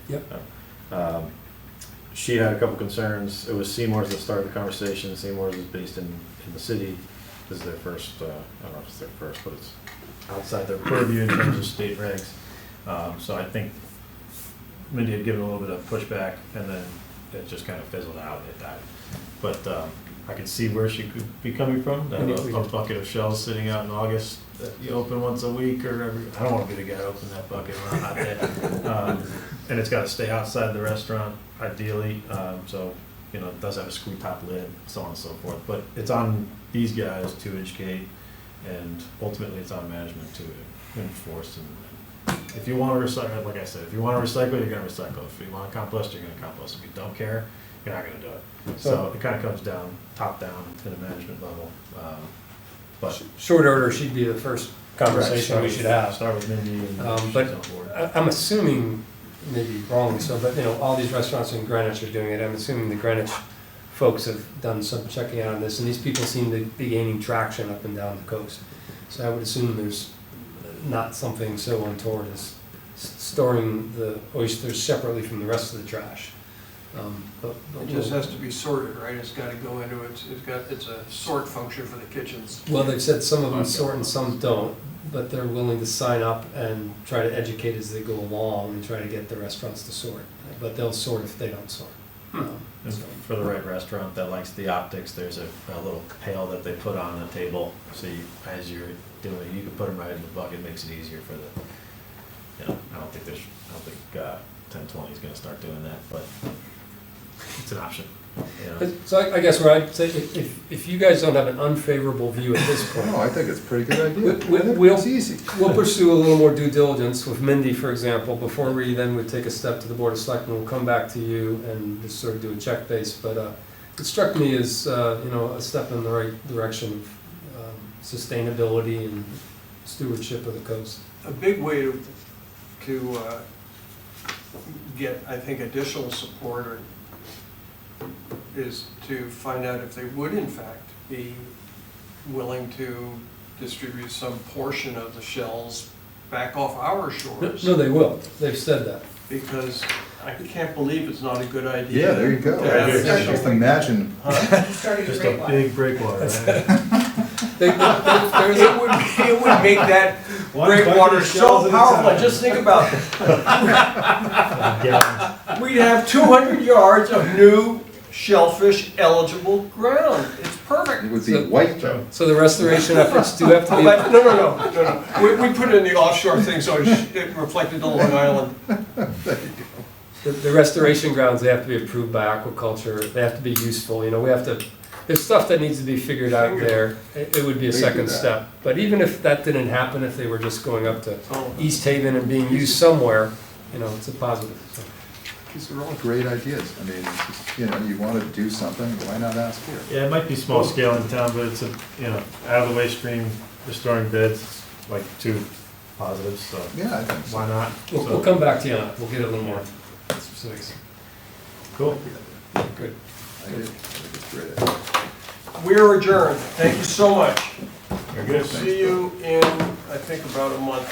Yep. She had a couple concerns. It was Seymour's that started the conversation. Seymour's is based in the city. This is their first, I don't know if it's their first, but it's outside their purview in terms of state regs. So I think Mindy had given a little bit of pushback, and then it just kind of fizzled out, it died. But I could see where she could be coming from, that a bucket of shells sitting out in August that you open once a week or every, I don't want to be the guy to open that bucket when I'm not there. And it's got to stay outside the restaurant ideally, so, you know, it does have a screw top lid, so on and so forth. But it's on these guys to educate, and ultimately it's on management to enforce. And if you want to recycle, like I said, if you want to recycle, you're going to recycle. If you want to compost, you're going to compost. If you don't care, you're not going to do it. So it kind of comes down, top down, to the management level. But Short order, she'd be the first conversation we should have. Start with Mindy and she's But on board. I'm assuming, maybe wrongly so, but, you know, all these restaurants in Greenwich are doing it. I'm assuming the Greenwich folks have done some checking out on this, and these people seem to be gaining traction up and down the coast. So I would assume there's not something so untoward as storing the oysters separately from the rest of the trash. But It just has to be sorted, right? It's gotta go into, it's a sort function for the kitchens. Well, they've said some of them sort and some don't, but they're willing to sign up and try to educate as they go along and try to get the restaurants to sort. But they'll sort if they don't sort. And for the right restaurant that likes the optics, there's a little pail that they put on the table, so you, as you're doing it, you can put them right in the bucket, makes it easier for the, you know, I don't think 1020 is gonna start doing that, but it's an option, you know. So I guess where I'd say, if you guys don't have an unfavorable view at this point, No, I think it's a pretty good idea. We'll- It's easy. we'll pursue a little more due diligence with Mindy, for example, before we then would take a step to the Board of Selectmen. We'll come back to you and just sort of do a check base, but it struck me as, you know, a step in the right direction of sustainability and stewardship of the coast. A big way to get, I think, additional support is to find out if they would in fact be willing to distribute some portion of the shells back off our shores. No, they will. They've said that. Because I can't believe it's not a good idea. Yeah, there you go. to have Yeah, Just imagine, Just a big breakwater, right? There's It would make that One great bucket water of is shells so at a powerful, time. just think about it. Gallons. We'd have 200 yards of new shellfish eligible ground. It's perfect. It would be white though. So the restoration efforts do have to be, But, no. We put it in the offshore thing so it reflected on Long Island. the restoration grounds, they have to be approved by aquaculture, they have to be useful, you know, we have to, there's stuff that needs to be figured out there. It would be a They do second that. step. But even if that didn't happen, if they were just going up to Oh, East Haven and being used somewhere, you know, it's a positive. So, These are all great ideas. I mean, it's just, you know, you want to do something, why not ask here? Yeah, it might be small scale in town, but it's a, you know, out of the way stream, restoring beds, like two positives, so Yeah, I think so. why not? we'll come back to you on it, we'll get a little more specifics. Cool. Good. I do. I think it's a great idea. we're adjourned. Thank you so much. Very good. See you in, I think, about a month.